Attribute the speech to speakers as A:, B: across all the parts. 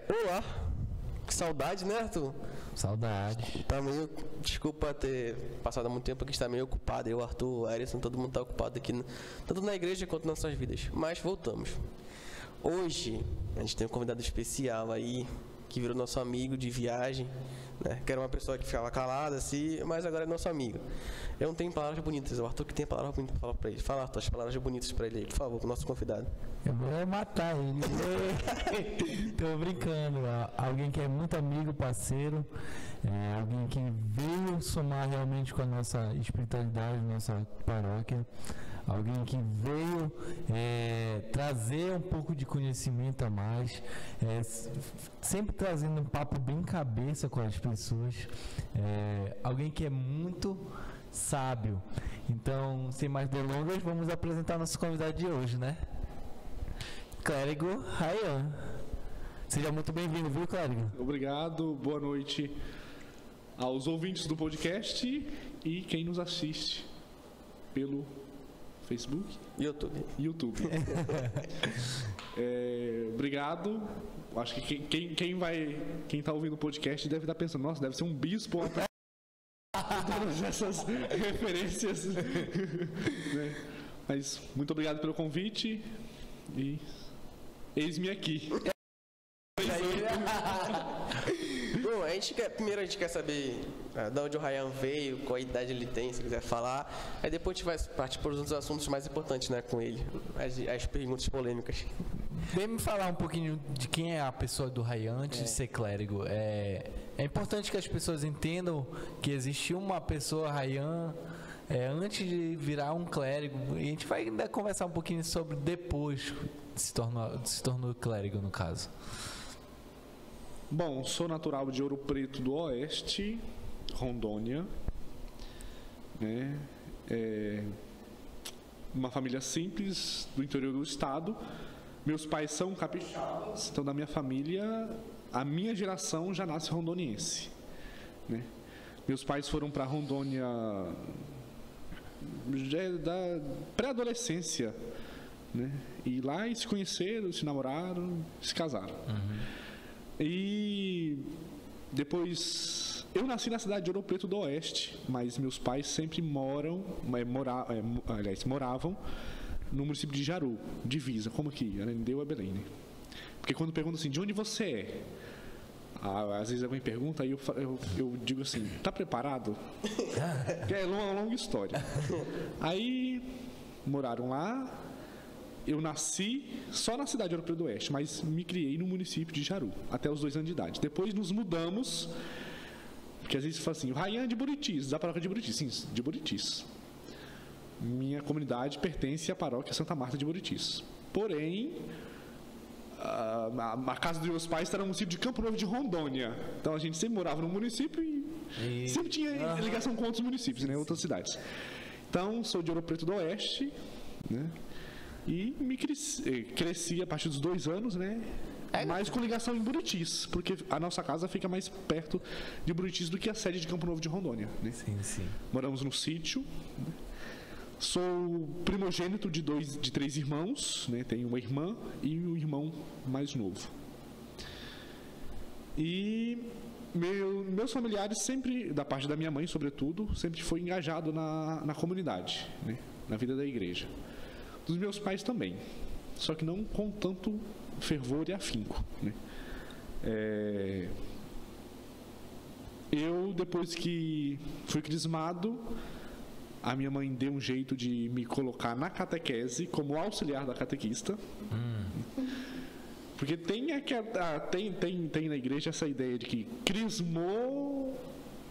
A: Olá, que saudade, né, Arthur?
B: Saudade.
A: Tá meio. Desculpa ter passado muito tempo aqui, está meio ocupado. Eu, Arthur, o Erison, todo mundo está ocupado aqui, tanto na igreja quanto nas nossas vidas. Mas voltamos. Hoje, a gente tem um convidado especial aí, que virou nosso amigo de viagem, né? Que era uma pessoa que ficava calada, assim, mas agora é nosso amigo. Eu não tenho palavras bonitas, o Arthur que tem palavras bonitas para falar para ele. Fala, Arthur, as palavras bonitas para ele aí, por favor, pro nosso convidado.
B: Eu vou matar ele. Tô brincando. Alguém que é muito amigo, parceiro, alguém que veio somar realmente com a nossa espiritualidade, nossa paróquia, alguém que veio trazer um pouco de conhecimento a mais, sempre trazendo um papo bem cabeça com as pessoas, alguém que é muito sábio. Então, sem mais delongas, vamos apresentar nosso convidado de hoje, né? Clérigo Ryan. Seja muito bem-vindo, viu, Clérigo?
C: Obrigado, boa noite aos ouvintes do podcast e quem nos assiste pelo Facebook? YouTube. Obrigado. Acho que quem está ouvindo o podcast deve estar pensando, nossa, deve ser um bispo todas essas referências. Né? Mas muito obrigado pelo convite e eis-me aqui.
A: Bom, primeiro a gente quer saber de onde o Ryan veio, qual a idade ele tem, se quiser falar. Aí depois a gente vai partir para os outros assuntos mais importantes, né, com ele. As perguntas polêmicas.
B: Vem me falar um pouquinho de quem é a pessoa do Ryan antes de ser clérigo. É importante que as pessoas entendam que existiu uma pessoa Ryan antes de virar um clérigo. E a gente vai ainda conversar um pouquinho sobre depois se tornou clérigo, no caso.
C: Bom, sou natural de Ouro Preto do Oeste, Rondônia, né? Uma família simples do interior do estado. Meus pais são capixabas, então da minha família, a minha geração já nasce rondoniense, né? Meus pais foram para Rondônia já da pré-adolescência, né? E lá eles se conheceram, se namoraram, se casaram. E depois eu nasci na cidade de Ouro Preto do Oeste, mas meus pais sempre moravam no município de Jaru, divisa, como aqui, Ananindeu a Belém, né? Porque quando perguntam assim, de onde você é? Às vezes alguém pergunta, aí eu digo assim, tá preparado? É uma longa história. Aí moraram lá. Eu nasci só na cidade de Ouro Preto do Oeste, mas me criei no município de Jaru, até os 2 anos de idade. Depois nos mudamos, porque às vezes fala assim, o Ryan é de Buritis, da paróquia de Buritis. Sim, de Buritis. Minha comunidade pertence à paróquia Santa Marta de Buritis. Porém, a casa dos meus pais está no município de Campo Novo de Rondônia. Então a gente sempre morava no município e sempre tinha ligação com outros municípios, né, outras cidades. Então, sou de Ouro Preto do Oeste, né? E me cresci a partir dos 2 anos, né? Mas com ligação em Buritis, porque a nossa casa fica mais perto de Buritis do que a sede de Campo Novo de Rondônia, né?
B: Sim.
C: Moramos no sítio. Né? Sou primogênito de 3 irmãos, né? Tenho uma irmã e um irmão mais novo. E meus familiares sempre, da parte da minha mãe, sobretudo, sempre foi engajado na comunidade, né? Na vida da igreja. Dos meus pais também, só que não com tanto fervor e afinco, né? Eu, depois que fui crismado, a minha mãe deu um jeito de me colocar na catequese como auxiliar da catequista. Porque tem na igreja essa ideia de que crismou,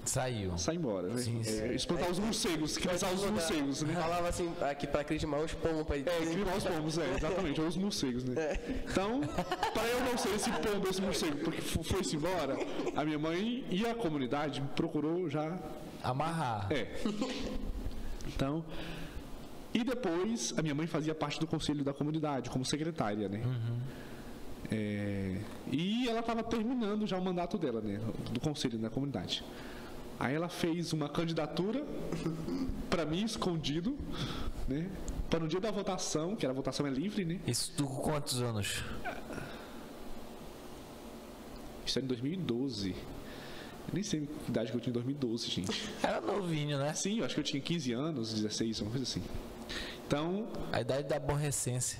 C: sai embora, né?
B: Sim.
C: Espantar os morcegos, criar os morcegos, né?
A: Falava assim, aqui para crismar os pomos.
C: Crismar os pomos, exatamente, ou os morcegos, né? Então, para eu não ser esse pombo, esse morcego, porque foi-se embora, a minha mãe e a comunidade procurou já
B: amarrar.
C: Então, e depois a minha mãe fazia parte do conselho da comunidade, como secretária, né? E ela estava terminando já o mandato dela, né? Do conselho da comunidade. Aí ela fez uma candidatura para mim, escondido, né? Para no dia da votação, que a votação é livre, né?
B: Isso com quantos anos?
C: Isso era em 2012. Eu nem sei a idade que eu tinha em 2012, gente.
B: Era novinho, né?
C: Sim, eu acho que eu tinha 15 anos, 16, uma coisa assim. Então,
B: A idade da aborrecência.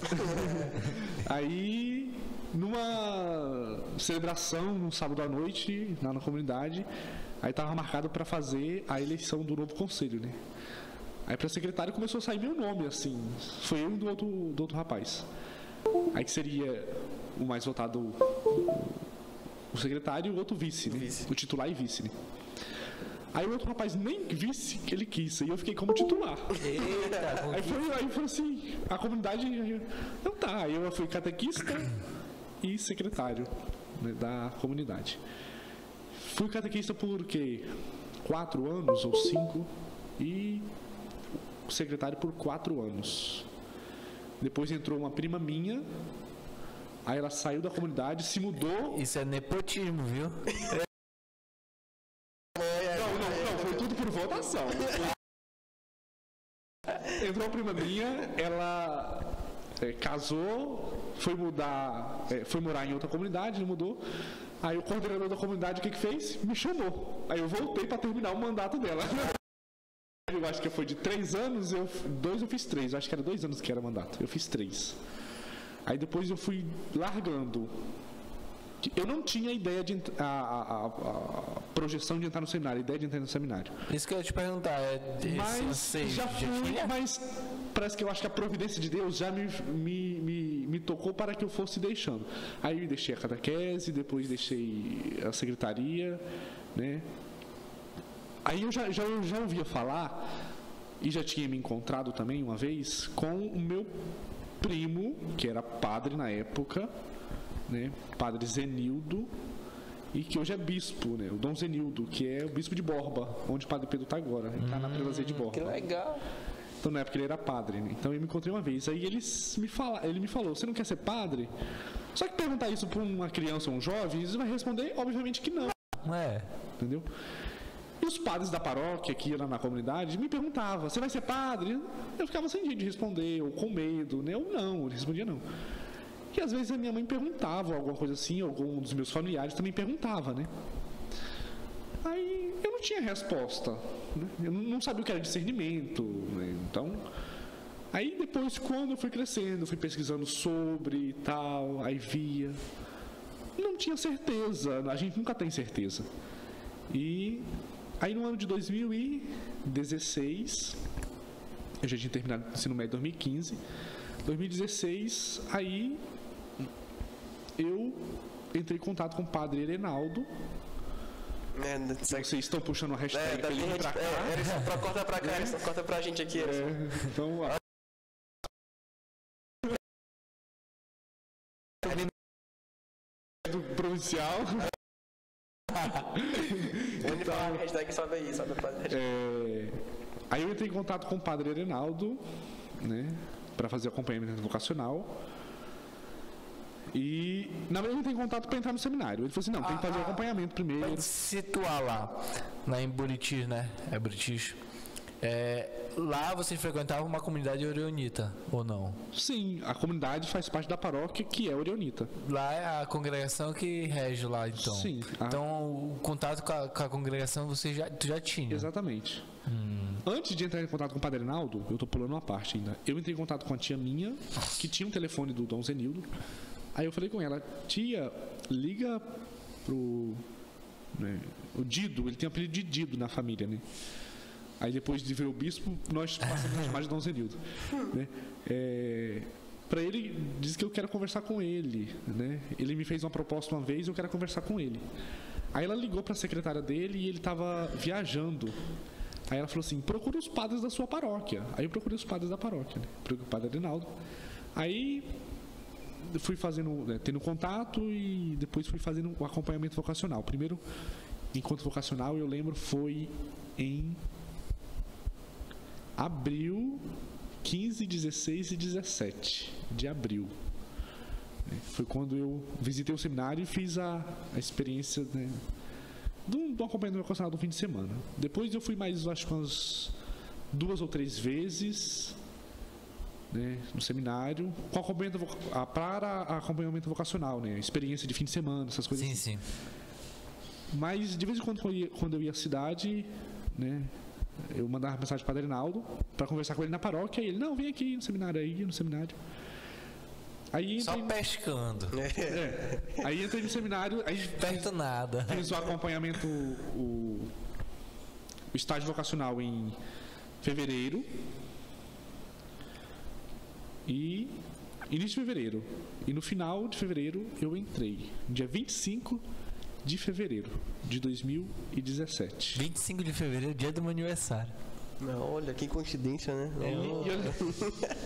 C: aí, numa celebração, num sábado à noite, lá na comunidade, aí estava marcado para fazer a eleição do novo conselho, né? Aí para secretário começou a sair meu nome, assim. Foi eu e do outro rapaz. Aí que seria o mais votado, o secretário e o outro vice, né?
A: Vice.
C: O titular e vice, né? Aí o outro rapaz nem vice que ele quis, e eu fiquei como titular.
B: Eita,
C: Aí foi assim, a comunidade. Então tá, aí eu fui catequista e secretário, né, da comunidade. Fui catequista por quê? 4 anos ou 5 e secretário por 4 anos. Depois entrou uma prima minha, aí ela saiu da comunidade, se mudou.
B: isso é nepotismo, viu?
C: Não, foi tudo por votação. Entrou uma prima minha, ela casou, foi morar em outra comunidade, não mudou. Aí o coordenador da comunidade, o que fez? Me chamou. Aí eu voltei para terminar o mandato dela. Eu acho que foi de 3 anos, 2 eu fiz 3. Eu acho que era 2 anos que era mandato. Eu fiz 3. Aí depois eu fui largando. Eu não tinha a ideia de a projeção de entrar no seminário, a ideia de entrar no seminário.
B: Isso que eu ia te perguntar.
C: Mas já fui, mas parece que eu acho que a providência de Deus já me tocou para que eu fosse deixando. Aí eu deixei a catequese, depois deixei a secretaria, né? Aí eu já ouvia falar, e já tinha me encontrado também uma vez, com o meu primo, que era padre na época, né? Padre Zenildo, e que hoje é bispo, né? O Dom Zenildo, que é o bispo de Borba, onde o Padre Pedro está agora, ele está na prelazia de Borba.
A: Que legal.
C: Então na época ele era padre, né? Então eu me encontrei uma vez, aí ele me falou, você não quer ser padre? Só que perguntar isso para uma criança ou um jovem, eles vai responder, obviamente que não. Entendeu? E os padres da paróquia, que iam lá na comunidade, me perguntavam, você vai ser padre? Eu ficava sem jeito de responder, ou com medo, né? Ou não, eu respondia não. E às vezes a minha mãe perguntava alguma coisa assim, algum dos meus familiares também perguntava, né? Aí eu não tinha resposta, né? Eu não sabia o que era discernimento, né? Então, aí depois, quando eu fui crescendo, fui pesquisando sobre e tal, aí via, não tinha certeza, a gente nunca tem certeza. E aí no ano de 2016, eu já tinha terminado o ensino médio em 2015, 2016, aí eu entrei em contato com o padre Erenaldo. Vocês estão puxando a hashtag pra ele vir pra cá.
A: Corta pra cá, corta pra gente aqui.
C: Então, do provincial.
A: Então, hashtag sobe aí, sobe pra
C: aí eu entrei em contato com o padre Erenaldo, né, para fazer acompanhamento vocacional. E na verdade eu entrei em contato para entrar no seminário. Ele falou assim, não, tem que fazer o acompanhamento primeiro.
B: Pra situar lá em Buritis, né? É Buritis. Lá vocês frequentavam uma comunidade orionita, ou não?
C: Sim, a comunidade faz parte da paróquia que é orionita.
B: Lá é a congregação que rege lá, então.
C: Sim.
B: Então, o contato com a congregação tu já tinha?
C: Exatamente. Antes de entrar em contato com o Padre Reinaldo, eu estou pulando uma parte ainda. Eu entrei em contato com a tia minha, que tinha um telefone do Dom Zenildo. Aí eu falei com ela, tia, liga pro... né, o Dido, ele tem o apelido de Dido na família, né? Aí depois de ver o bispo, nós passamos a chamar de Dom Zenildo, né? Para ele, diz que eu quero conversar com ele, né? Ele me fez uma proposta uma vez, eu quero conversar com ele. Aí ela ligou para a secretária dele e ele estava viajando. Aí ela falou assim, procura os padres da sua paróquia. Aí eu procurei os padres da paróquia, né? Procurei o padre Adenaldo. Aí fui fazendo, né, tendo contato e depois fui fazendo o acompanhamento vocacional. Primeiro encontro vocacional, eu lembro, foi em abril, 15, 16 e 17 de abril. Foi quando eu visitei o seminário e fiz a experiência, né, do acompanhamento vocacional do fim de semana. Depois eu fui mais, acho que umas 2 ou 3 vezes. né, no seminário, com para acompanhamento vocacional, né, experiência de fim de semana, essas coisas.
D: Sim,
C: assim.
D: sim.
C: Mas de vez em quando eu ia à cidade, né, eu mandava mensagem para o Padre Reinaldo para conversar com ele na paróquia, e ele, não, vem aqui no seminário, Aí
D: Só pescando.
C: Aí entrei no seminário, aí
D: Perto nada.
C: fiz o acompanhamento, o estágio vocacional em fevereiro e início de fevereiro. E no final de fevereiro eu entrei, no dia 25 de fevereiro de 2017.
D: 25 de fevereiro, dia do meu aniversário.
A: Não, olha, que coincidência, né?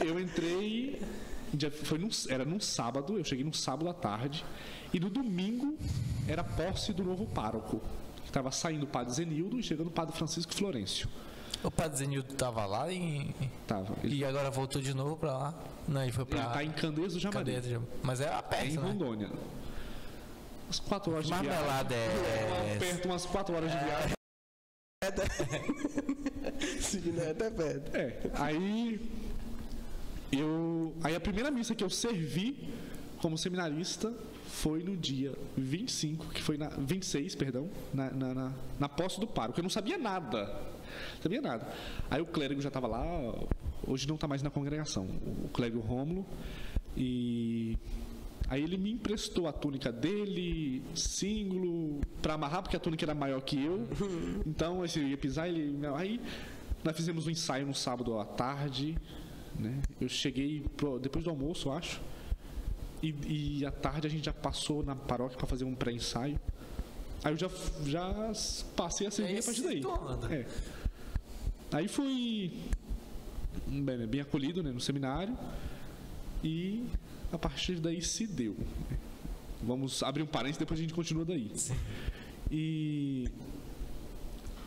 C: Eu entrei, era num sábado, eu cheguei num sábado à tarde, e no domingo era posse do novo pároco. Estava saindo o Padre Zenildo e chegando o Padre Francisco Florencio.
D: O Padre Zenildo tava lá
C: Tava.
D: e agora voltou de novo pra lá. Não, ele foi pra...
C: Ele está em Candeias do Jamari.
D: Mas é a perto,
C: em
D: né?
C: Rondônia. Umas 4 horas de viagem.
D: Marmelada é...
C: Perto, umas 4 horas de viagem.
A: Sim, né? Até perto.
C: Aí a primeira missa que eu servi como seminarista foi no dia 25, que foi na 26, perdão, na posse do pároco. Eu não sabia nada. Aí o clérigo já estava lá, hoje não está mais na congregação, o clérigo Rômulo, e aí ele me emprestou a túnica dele, símbolo, para amarrar, porque a túnica era maior que eu. Então, eu ia pisar, aí nós fizemos um ensaio no sábado à tarde, né? Eu cheguei depois do almoço, eu acho, e à tarde a gente já passou na paróquia para fazer um pré-ensaio. Aí eu já passei a servir a partir daí. Aí fui bem acolhido, né, no seminário, e a partir daí se deu. Vamos abrir um parênteses, depois a gente continua daí.
D: Sim.
C: E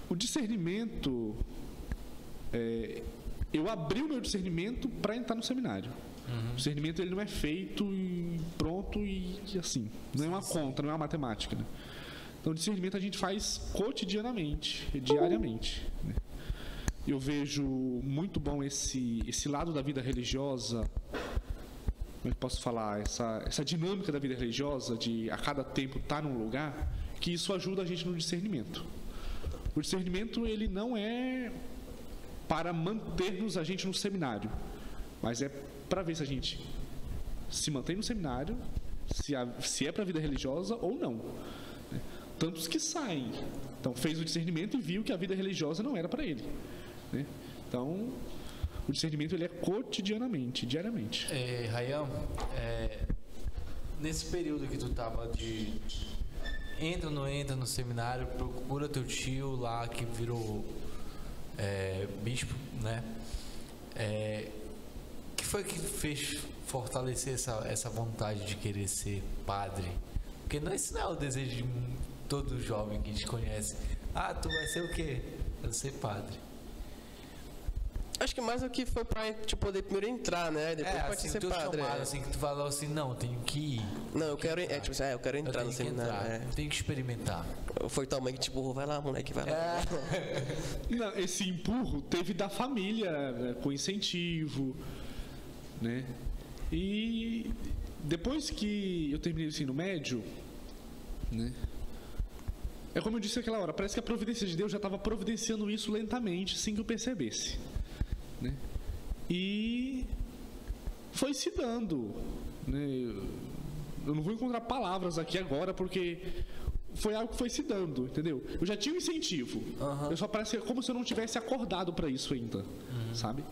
C: o discernimento, eu abri o meu discernimento para entrar no seminário. O discernimento ele não é feito e pronto e assim. Não é uma conta, não é uma matemática. Né? Então o discernimento a gente faz cotidianamente, diariamente. Né? Eu vejo muito bom esse lado da vida religiosa, como eu posso falar, essa dinâmica da vida religiosa, de a cada tempo estar num lugar, que isso ajuda a gente no discernimento. O discernimento ele não é para manter-nos a gente no seminário, mas é para ver se a gente se mantém no seminário, se é para a vida religiosa ou não. Né? Tantos que saem, então fez o discernimento e viu que a vida religiosa não era para ele. Né? Então, o discernimento ele é cotidianamente, diariamente.
D: Ryan, nesse período que tu tava de entra ou não entra no seminário, procura teu tio lá que virou bispo, né? Que foi que fez fortalecer essa vontade de querer ser padre? Porque esse não é o desejo de todo jovem que a gente conhece. Ah, tu vai ser o quê? Eu vou ser padre.
A: Acho que mais o que foi pra te poder primeiro entrar, né? Depois pode
D: assim,
A: ser padre.
D: Assim, que tu falou assim, não, tenho que ir.
A: Não, eu quero entrar no seminário.
D: Tenho que experimentar.
A: Foi tua mãe que te empurrou, vai lá, moleque, vai lá.
C: Não, esse empurro teve da família, né, com incentivo, né? E depois que eu terminei o ensino médio, né? É como eu disse aquela hora, parece que a providência de Deus já estava providenciando isso lentamente, sem que eu percebesse. Né? E foi se dando. Né? Eu não vou encontrar palavras aqui agora, porque foi algo que foi se dando, entendeu? Eu já tinha um incentivo. Eu só parece como se eu não tivesse acordado para isso ainda, sabe?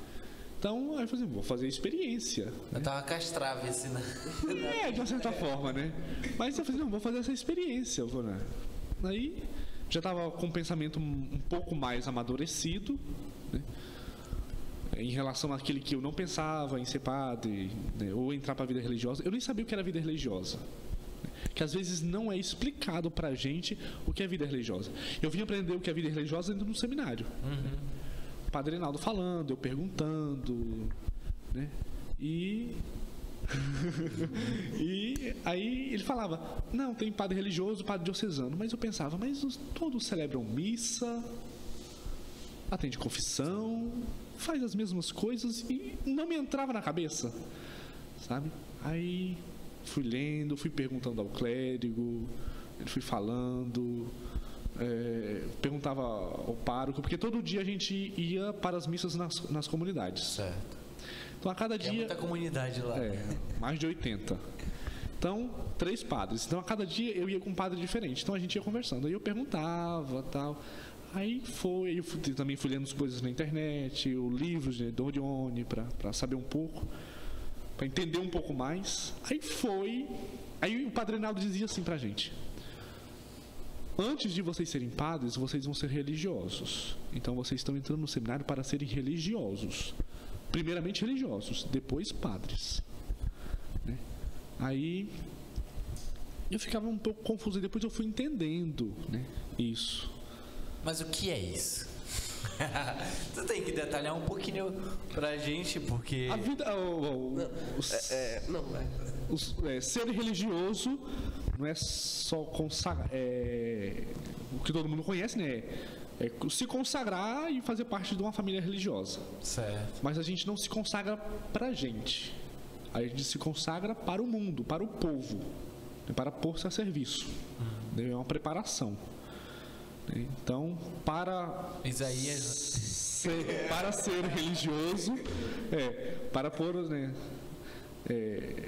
C: Então, aí eu falei, vou fazer experiência.
D: Eu tava castrado assim, né?
C: De uma certa forma, né? Mas eu falei, não, vou fazer essa experiência. Né? Aí já estava com o pensamento um pouco mais amadurecido, né? Em relação àquele que eu não pensava em ser padre, né? Ou entrar para a vida religiosa. Eu nem sabia o que era vida religiosa, né? Que às vezes não é explicado para a gente o que é vida religiosa. Eu vim aprender o que é vida religiosa dentro do seminário. O Padre Reinaldo falando, eu perguntando, né? E aí ele falava, não, tem padre religioso, padre diocesano. Mas eu pensava, mas todos celebram missa, atende confissão, faz as mesmas coisas e não me entrava na cabeça, sabe? Aí fui lendo, fui perguntando ao clérigo, ele fui falando, perguntava ao pároco, porque todo dia a gente ia para as missas nas comunidades.
D: Certo.
C: Então a cada dia...
D: Tem muita comunidade lá.
C: Mais de 80. Então, 3 padres. Então a cada dia eu ia com um padre diferente. Então a gente ia conversando. Aí eu perguntava, tal. Aí eu também fui lendo as coisas na internet, livros de Dordione, para saber um pouco, para entender um pouco mais. Aí o Padre Reinaldo dizia assim pra gente: antes de vocês serem padres, vocês vão ser religiosos. Então vocês estão entrando no seminário para serem religiosos. Primeiramente religiosos, depois padres. Né? Aí eu ficava um pouco confuso, e depois eu fui entendendo, né, isso. Mas
D: o que é isso? Tu tem que detalhar um pouquinho pra gente, porque...
C: A vida... ser religioso não é só consagrar... o que todo mundo conhece, né? É se consagrar e fazer parte de uma família religiosa.
D: Certo.
C: Mas a gente não se consagra pra gente. A gente se consagra para o mundo, para o povo. Para pôr-se a serviço. É uma preparação. Então, para ser religioso, para pôr, né,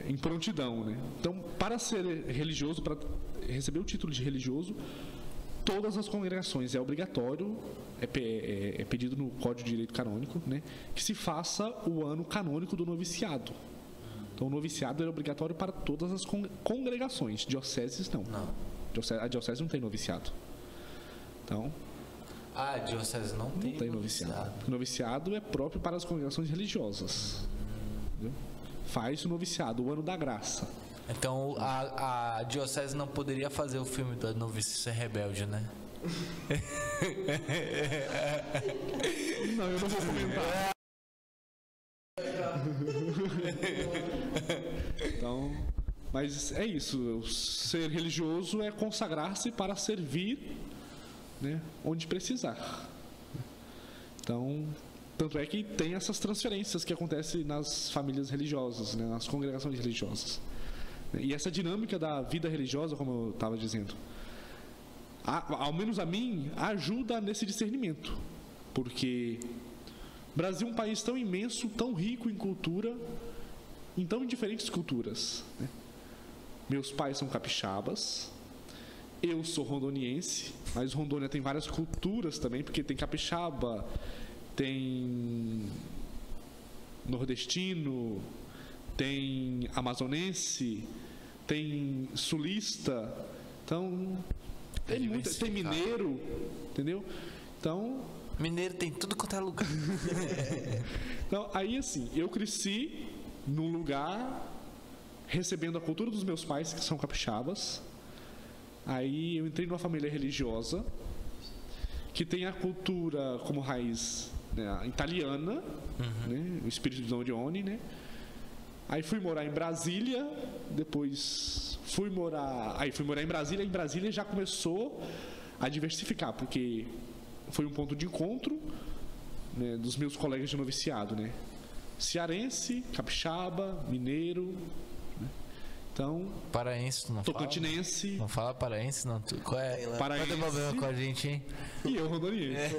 C: em prontidão, né? Então, para ser religioso, para receber o título de religioso, todas as congregações é obrigatório, é pedido no Código de Direito Canônico, né, que se faça o ano canônico do noviciado. Então, o noviciado é obrigatório para todas as congregações. Dioceses não. A diocese não tem noviciado. Então,
D: a diocese não tem noviciado.
C: O noviciado é próprio para as congregações religiosas. Entendeu? Faz o noviciado, o ano da graça.
D: Então a diocese não poderia fazer o filme da Novice Rebelde, né?
C: Não, eu não vou comentar. Então, mas é isso. Ser religioso é consagrar-se para servir, né, onde precisar. Então, tanto é que tem essas transferências que acontecem nas famílias religiosas, né, nas congregações religiosas. E essa dinâmica da vida religiosa, como eu estava dizendo, ao menos a mim, ajuda nesse discernimento. Porque o Brasil é um país tão imenso, tão rico em cultura, em tão diferentes culturas, né? Meus pais são capixabas, eu sou rondoniense, mas Rondônia tem várias culturas também, porque tem capixaba, tem nordestino, tem amazonense, tem sulista, então tem mineiro, entendeu? Então,
D: mineiro tem tudo quanto é lugar.
C: Então, aí assim, eu cresci num lugar recebendo a cultura dos meus pais, que são capixabas. Aí eu entrei numa família religiosa que tem a cultura como raiz, né, italiana, né, o espírito de Dordione, né? Aí fui morar em Brasília, depois fui morar em Brasília. Em Brasília já começou a diversificar, porque foi um ponto de encontro, né, dos meus colegas de noviciado, né? Cearense, capixaba, mineiro, né? Então,
D: paraense, não
C: tocantinense.
D: Não fala paraense, não. Qual é o problema com a gente, hein?
C: E eu, rondoniense.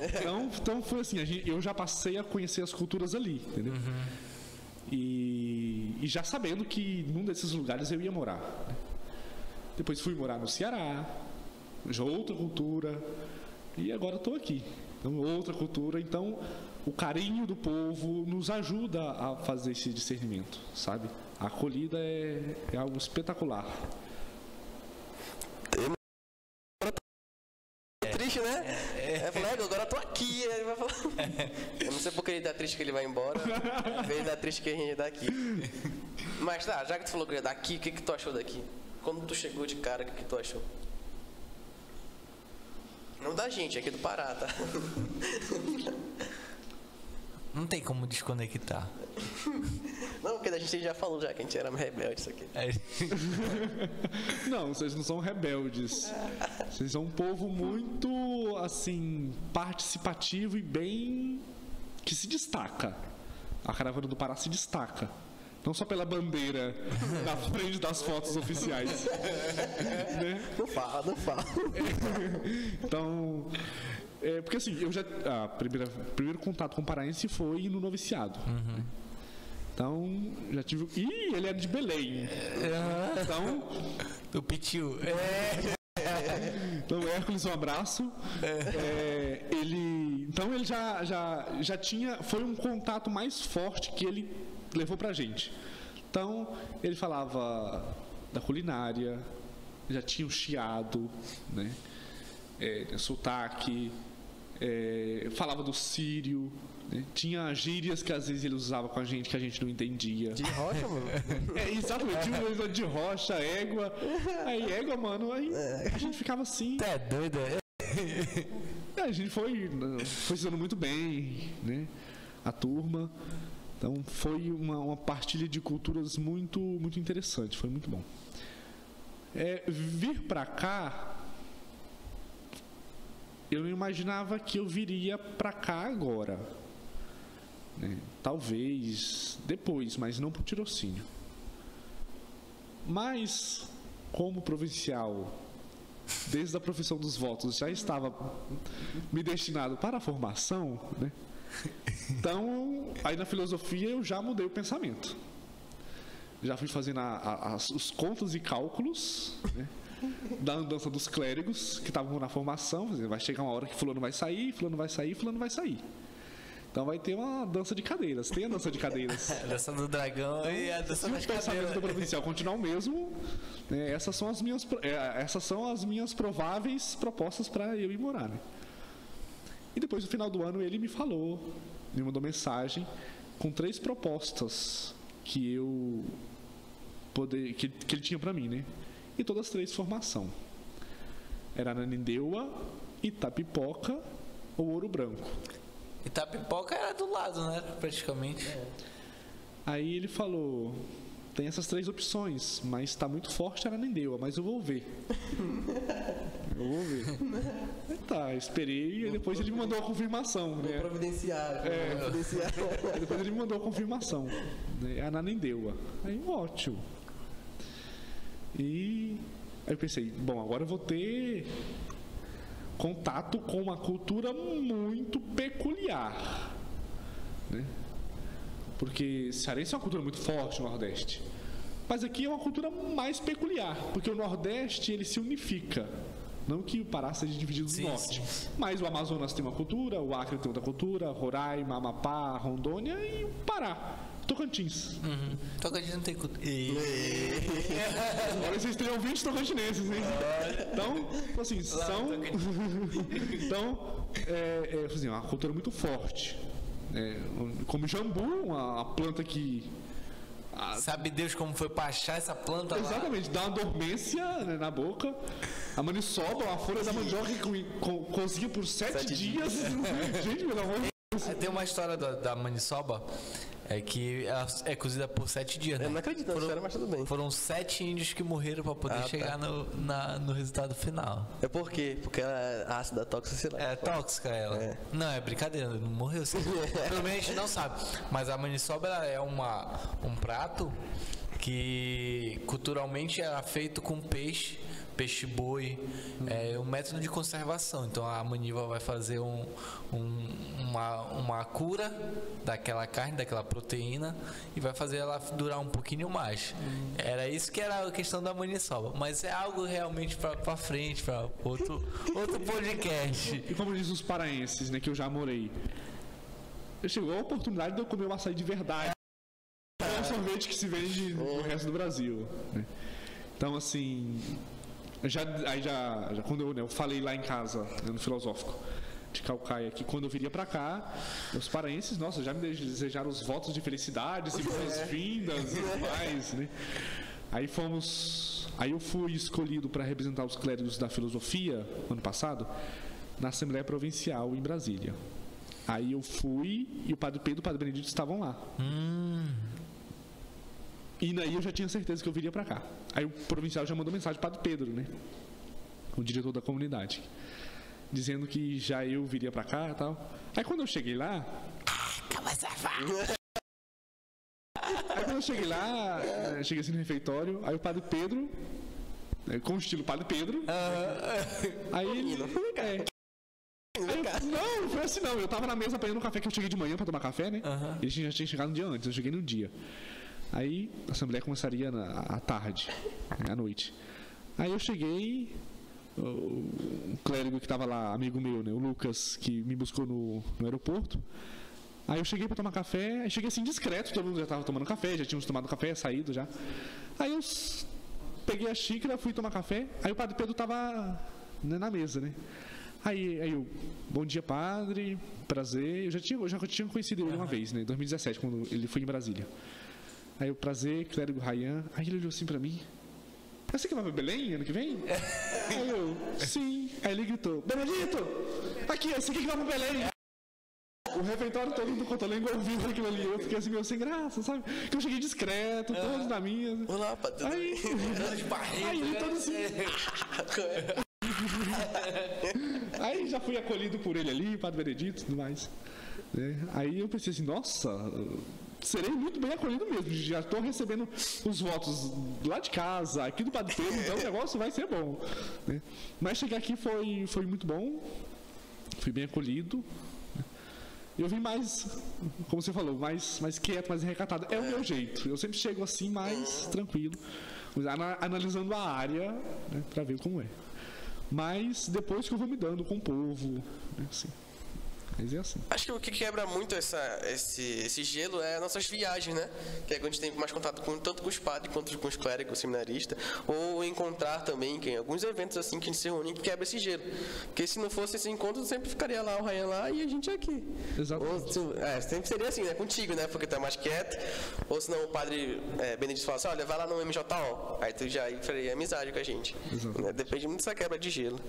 C: Então foi assim, eu já passei a conhecer as culturas ali, entendeu? E já sabendo que num desses lugares eu ia morar, né? Depois fui morar no Ceará, já outra cultura, e agora estou aqui. Então, outra cultura. Então, o carinho do povo nos ajuda a fazer esse discernimento, sabe? A acolhida é algo espetacular.
A: Triste, né? Agora eu tô aqui. Ele vai falar. Eu não sei porque ele tá triste que ele vai embora. Ele tá triste que a gente tá aqui. Mas tá, já que tu falou que ele é daqui, o que tu achou daqui? Quando tu chegou de cara, o que tu achou? Não da gente, aqui do Pará, tá?
D: Não tem como desconectar.
A: Não, porque a gente já falou já que a gente era rebelde, isso aqui.
C: Não, vocês não são rebeldes. Vocês são um povo muito, assim, participativo e bem que se destaca. A caravana do Pará se destaca. Não só pela bandeira na frente das fotos oficiais. Né?
A: Não fala.
C: Então, porque assim, primeiro contato com o paraense foi no noviciado. Né? Então, já tive... Ih, ele era de Belém. Então...
D: Do Pitiu.
C: Então, Hércules, um abraço. Então, ele já tinha... Foi um contato mais forte que ele levou pra gente. Então, ele falava da culinária, já tinha o chiado, né? Sotaque, falava do sírio, né? Tinha gírias que às vezes ele usava com a gente que a gente não entendia.
A: De rocha, mano.
C: Exatamente, tinha uma de rocha, égua. Aí, égua, mano, aí a gente ficava assim.
D: Tá doido,
C: A gente foi se dando muito bem, né? A turma. Então foi uma partilha de culturas muito, muito interessante, foi muito bom. Vir para cá, eu não imaginava que eu viria para cá agora. Né? Talvez depois, mas não por tirocínio. Mas, como provincial, desde a profissão dos votos, já estava me destinado para a formação, né? Então, aí na filosofia eu já mudei o pensamento. Já fui fazendo os contas e cálculos, né, da andança dos clérigos que estavam na formação. Vai chegar uma hora que fulano vai sair, fulano vai sair, fulano vai sair. Então vai ter uma dança de cadeiras. Tem a dança de cadeiras.
D: A dança do dragão e a dança das cadeiras. Se o pensamento
C: do provincial continuar o mesmo, né, essas são as minhas prováveis propostas para eu ir morar, né? E depois, no final do ano, ele me mandou mensagem com 3 propostas que ele tinha para mim, né? E todas 3 formação. Era Ananindeua, Itapipoca ou Ouro Branco.
D: Itapipoca era do lado, né? Praticamente.
C: Aí ele falou: tem essas 3 opções, mas está muito forte a Ananindeua, mas eu vou ver. Tá, esperei e depois ele me mandou a confirmação. Né?
A: Providenciário.
C: Depois ele me mandou a confirmação. Né? A Ananindeua. Aí, ótimo. E aí eu pensei, bom, agora eu vou ter contato com uma cultura muito peculiar. Né? Porque cearense é uma cultura muito forte no Nordeste. Mas aqui é uma cultura mais peculiar, porque o Nordeste ele se unifica. Não que o Pará seja dividido no norte. Sim. Mas o Amazonas tem uma cultura, o Acre tem outra cultura, Roraima, Amapá, Rondônia e o Pará. Tocantins.
D: Tocantins não tem cultura.
C: Agora vocês teriam 20 tocantinenses, hein? Então, assim, são... Então, é uma cultura muito forte. Como jambu, uma planta que...
D: Sabe Deus como foi pra achar essa planta lá?
C: Exatamente, dá uma dormência, né, na boca. A maniçoba, a folha da mandioca que cozinha por 7 dias. Gente, pelo amor de Deus.
D: Tem uma história da maniçoba, que ela é cozida por 7 dias, né?
A: Eu não acredito na história, mas tudo bem.
D: Foram 7 índios que morreram pra poder chegar no resultado final.
A: É por quê? Porque ela é ácida, tóxica, sei lá.
D: É tóxica ela. Não, é brincadeira, não morreu assim. Pelo menos a gente não sabe. Mas a maniçoba é um prato que culturalmente era feito com peixe boi, um método de conservação. Então a maniva vai fazer uma cura daquela carne, daquela proteína e vai fazer ela durar um pouquinho mais. Era isso que era a questão da maniçoba, mas é algo realmente para frente, para outro podcast.
C: E como diz os paraenses, né, que eu já morei, chegou a oportunidade de eu comer um açaí de verdade. É um sorvete que se vende no resto do Brasil, né? Então, assim, já quando eu falei lá em casa, né, no Filosófico de Caucaia, que quando eu viria pra cá, os paraenses, nossa, já me desejaram os votos de felicidade, e boas-vindas e tudo mais, né? Aí eu fui escolhido para representar os clérigos da filosofia, ano passado, na Assembleia Provincial em Brasília. Aí eu fui e o Padre Pedro e o Padre Benedito estavam lá. E daí eu já tinha certeza que eu viria pra cá. Aí o provincial já mandou mensagem para o Padre Pedro, né? O diretor da comunidade, dizendo que já eu viria pra cá e tal. Aí quando eu cheguei lá,
D: Vai safar!
C: Aí quando eu cheguei lá, cheguei assim no refeitório, aí o Padre Pedro, com o estilo Padre Pedro, aí ele... Não foi assim não, eu tava na mesa pegando um café, que eu cheguei de manhã pra tomar café, né? Ele já tinha chegado um dia antes, eu cheguei no dia. Aí a assembleia começaria à tarde, à noite. Aí eu cheguei, o clérigo que tava lá, amigo meu, né, o Lucas, que me buscou no aeroporto. Aí eu cheguei pra tomar café, aí cheguei assim discreto, todo mundo já tava tomando café, já tínhamos tomado café, saído já. Aí eu peguei a xícara, fui tomar café, aí o Padre Pedro tava, né, na mesa, né? Aí eu, bom dia, padre, prazer. Eu já tinha conhecido ele uma vez, né, em 2017, quando ele foi em Brasília. Aí eu, prazer, clérigo Rayan. Aí ele olhou assim pra mim, você que vai pra Belém ano que vem? Aí eu, sim. Aí ele gritou, Benedito, aqui, você que vai pra Belém? O refeitório todo do Cotolengo ouviu aquilo ali. Eu fiquei assim meio sem graça, sabe? Que eu cheguei discreto, todos na minha.
A: Olá, padre.
C: Aí ele todo assim. Aí já fui acolhido por ele ali, Padre Benedito e tudo mais. Aí eu pensei assim, nossa, serei muito bem acolhido mesmo. Já estou recebendo os votos lá de casa, aqui do Padre Pedro, então o negócio vai ser bom. Mas chegar aqui foi muito bom. Fui bem acolhido. Eu vim mais, como você falou, mais quieto, mais recatado. É o meu jeito. Eu sempre chego assim, mais tranquilo, analisando a área, né, para ver como é. Mas depois que eu vou me dando com o povo, né, assim. Mas é assim.
A: Acho que o que quebra muito esse gelo é nossas viagens, né? Que é quando a gente tem mais contato tanto com os padres quanto com os clérigos, seminaristas, ou encontrar também, que em alguns eventos assim que a gente se reúne, que quebra esse gelo. Porque se não fosse esse encontro, sempre ficaria lá o Rayan lá e a gente aqui.
C: Exatamente.
A: Sempre seria assim, né? Contigo, né? Porque tu é mais quieto. Ou senão o padre Benedito fala assim, olha, vai lá no MJO. Aí tu já faria amizade com a gente. Né? Depende muito dessa quebra de gelo.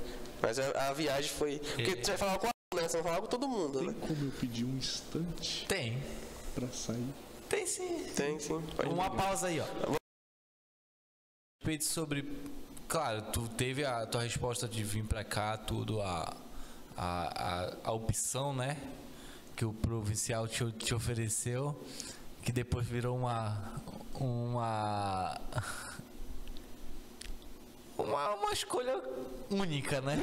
A: Mas a viagem foi... Porque tu vai falar com você não fala com todo mundo,
C: tem,
A: né?
C: Como eu pedir um instante?
D: Tem.
C: Pra sair?
D: Tem sim.
A: Tem sim.
D: Uma pausa aí, ó. Respeito sobre... Claro, tu teve a tua resposta de vir pra cá, tudo, a opção, né? Que o provincial te ofereceu, que depois virou uma escolha única, né?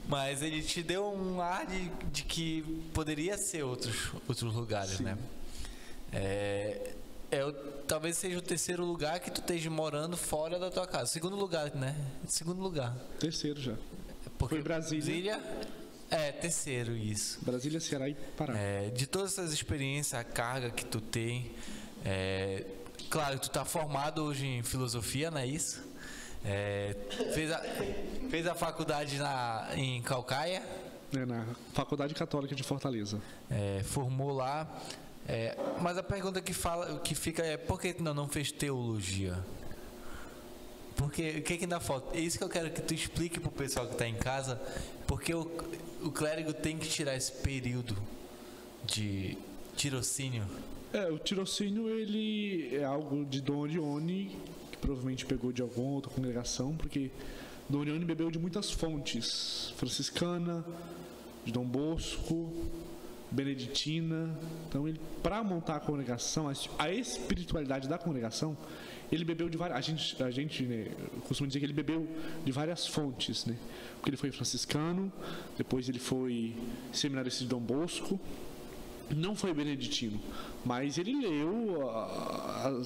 D: Mas ele te deu um ar de que poderia ser outros lugares, sim, né? Talvez seja o terceiro lugar que tu esteja morando fora da tua casa. Segundo lugar, né? Segundo lugar.
C: Terceiro já.
D: Porque
C: foi Brasília.
D: Terceiro, isso.
C: Brasília, Ceará e Pará.
D: De todas essas experiências, a carga que tu tem... claro, tu tá formado hoje em filosofia, não é isso? Fez a faculdade em Caucaia.
C: Na Faculdade Católica de Fortaleza.
D: Formou lá. Mas a pergunta que fica é: por que não fez teologia? Porque o que ainda falta? É isso que eu quero que tu explique pro pessoal que está em casa. Porque o clérigo tem que tirar esse período de tirocínio.
C: O tirocínio, ele é algo de Dom Orione, que provavelmente pegou de alguma outra congregação, porque Dom Orione bebeu de muitas fontes, franciscana, de Dom Bosco, beneditina. Então, ele, para montar a congregação, a espiritualidade da congregação, ele bebeu de várias... A gente né, costuma dizer que ele bebeu de várias fontes, né? Porque ele foi franciscano, depois ele foi seminarista de Dom Bosco, não foi beneditino, mas ele leu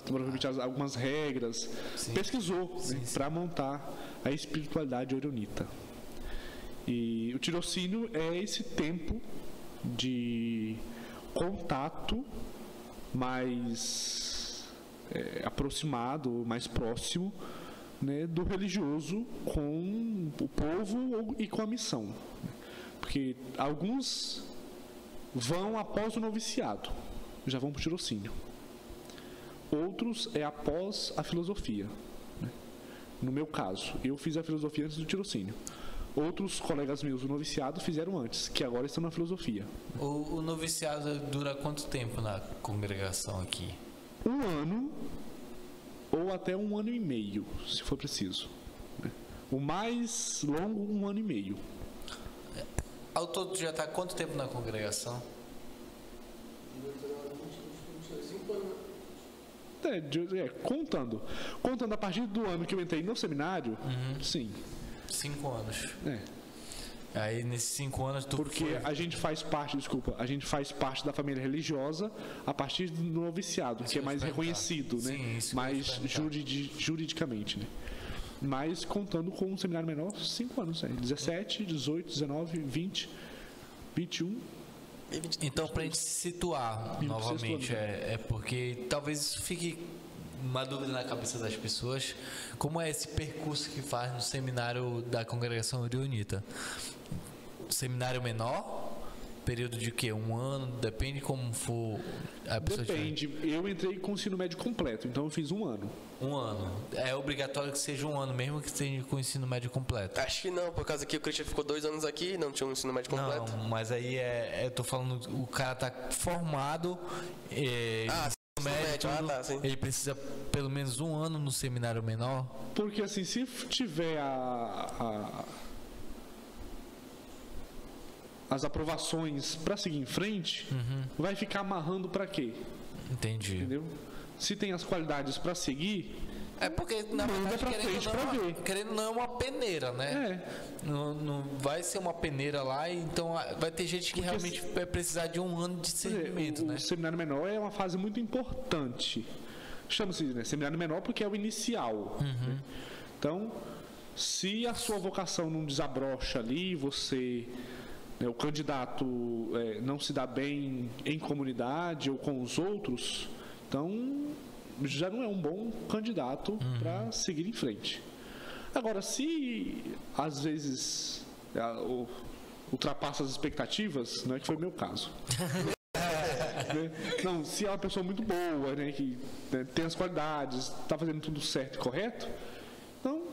C: provavelmente algumas regras, sim, pesquisou, né, para montar a espiritualidade orionita. E o tirocínio é esse tempo de contato mais aproximado, mais próximo, né, do religioso com o povo e com a missão. Porque alguns vão após o noviciado, já vão para o tirocínio. Outros após a filosofia, né? No meu caso, eu fiz a filosofia antes do tirocínio. Outros colegas meus do noviciado fizeram antes, que agora estão na filosofia.
D: O noviciado dura quanto tempo na congregação aqui?
C: 1 ano ou até 1 ano e meio, se for preciso, né? O mais longo, 1 ano e meio.
D: Ao todo, já está quanto tempo na congregação?
C: Contando a partir do ano que eu entrei no seminário, sim.
D: 5 anos.
C: É.
D: Aí nesses 5 anos tu
C: Porque a gente faz parte da família religiosa a partir do noviciado, que é mais reconhecido, né?
D: Sim, isso
C: mais juridicamente, né? Mas contando com um seminário menor, 5 anos, 17, 18, 19, 20, 21.
D: Então, para a gente se situar novamente, é porque talvez isso fique uma dúvida na cabeça das pessoas, como é esse percurso que faz no seminário da Congregação Oriunita? Seminário menor, período de quê? 1 ano? Depende como for a pessoa.
C: Depende. Eu entrei com o ensino médio completo, então eu fiz 1 ano.
D: 1 ano. É obrigatório que seja 1 ano, mesmo que esteja com o ensino médio completo?
A: Acho que não, por causa que o Christian ficou 2 anos aqui, não tinha um ensino médio completo.
D: Não, mas aí eu tô falando, o cara tá formado, médio,
A: sim.
D: ele precisa pelo menos 1 ano no seminário menor?
C: Porque assim, se tiver as aprovações para seguir em frente, vai ficar amarrando para quê?
D: Entendi.
C: Entendeu? Se tem as qualidades para seguir,
D: é porque na verdade querendo não é uma peneira, né? Não vai ser uma peneira lá, então vai ter gente que realmente vai precisar de 1 ano de servimento, né?
C: O seminário menor é uma fase muito importante. Chama-se, né, seminário menor porque é o inicial. Né? Então, se a sua vocação não desabrocha ali, o candidato não se dá bem em comunidade ou com os outros, então já não é um bom candidato para seguir em frente. Agora, se às vezes ultrapassa as expectativas, não é que foi o meu caso. Não, se é uma pessoa muito boa, né, que tem as qualidades, está fazendo tudo certo e correto, então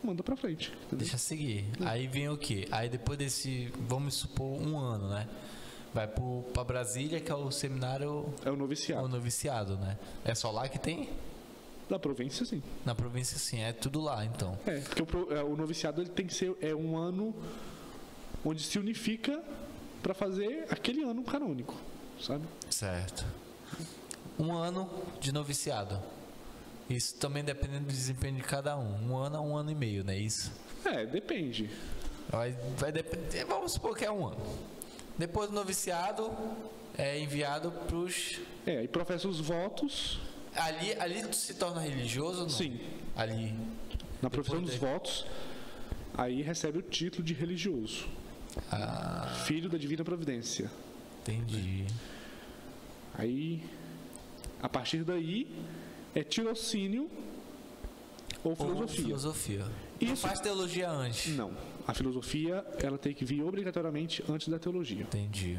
C: manda pra frente. Entendeu?
D: Deixa seguir. Aí vem o quê? Aí depois desse, vamos supor, 1 ano, né? Vai pra Brasília, que é o seminário...
C: É o noviciado.
D: O noviciado, né? É só lá que tem?
C: Na província, sim.
D: Na província, sim. É tudo lá, então.
C: Porque o noviciado ele tem que ser 1 ano onde se unifica para fazer aquele ano canônico, sabe?
D: Certo. 1 ano de noviciado. Isso também dependendo do desempenho de cada um. 1 ano a 1 ano e meio, não é isso?
C: Depende.
D: Vai depender. Vamos supor que é 1 ano. Depois do noviciado, é enviado para os...
C: E professa os votos.
D: Ali tu se torna religioso ou não?
C: Sim.
D: Ali.
C: Na profissão dos votos, aí recebe o título de religioso. Filho da Divina Providência.
D: Entendi.
C: Aí, a partir daí, é tirocínio ou filosofia.
D: Filosofia.
C: Isso...
D: Não faz teologia antes?
C: Não. A filosofia, ela tem que vir obrigatoriamente antes da teologia.
D: Entendi.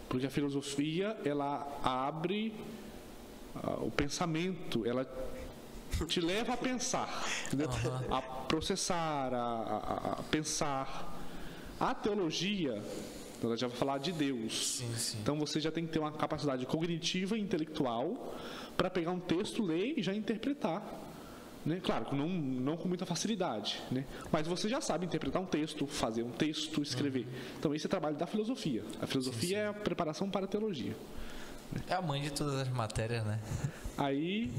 C: Porque a filosofia, ela abre o pensamento, ela te leva a pensar, a processar, a pensar. A teologia, ela já vai falar de Deus.
D: Sim.
C: Então você já tem que ter uma capacidade cognitiva e intelectual para pegar um texto, ler e já interpretar. Né? Claro, não com muita facilidade, né? Mas você já sabe interpretar um texto, fazer um texto, escrever. Então esse é o trabalho da filosofia. A filosofia é a preparação para a teologia.
D: É a mãe de todas as matérias, né?
C: Aí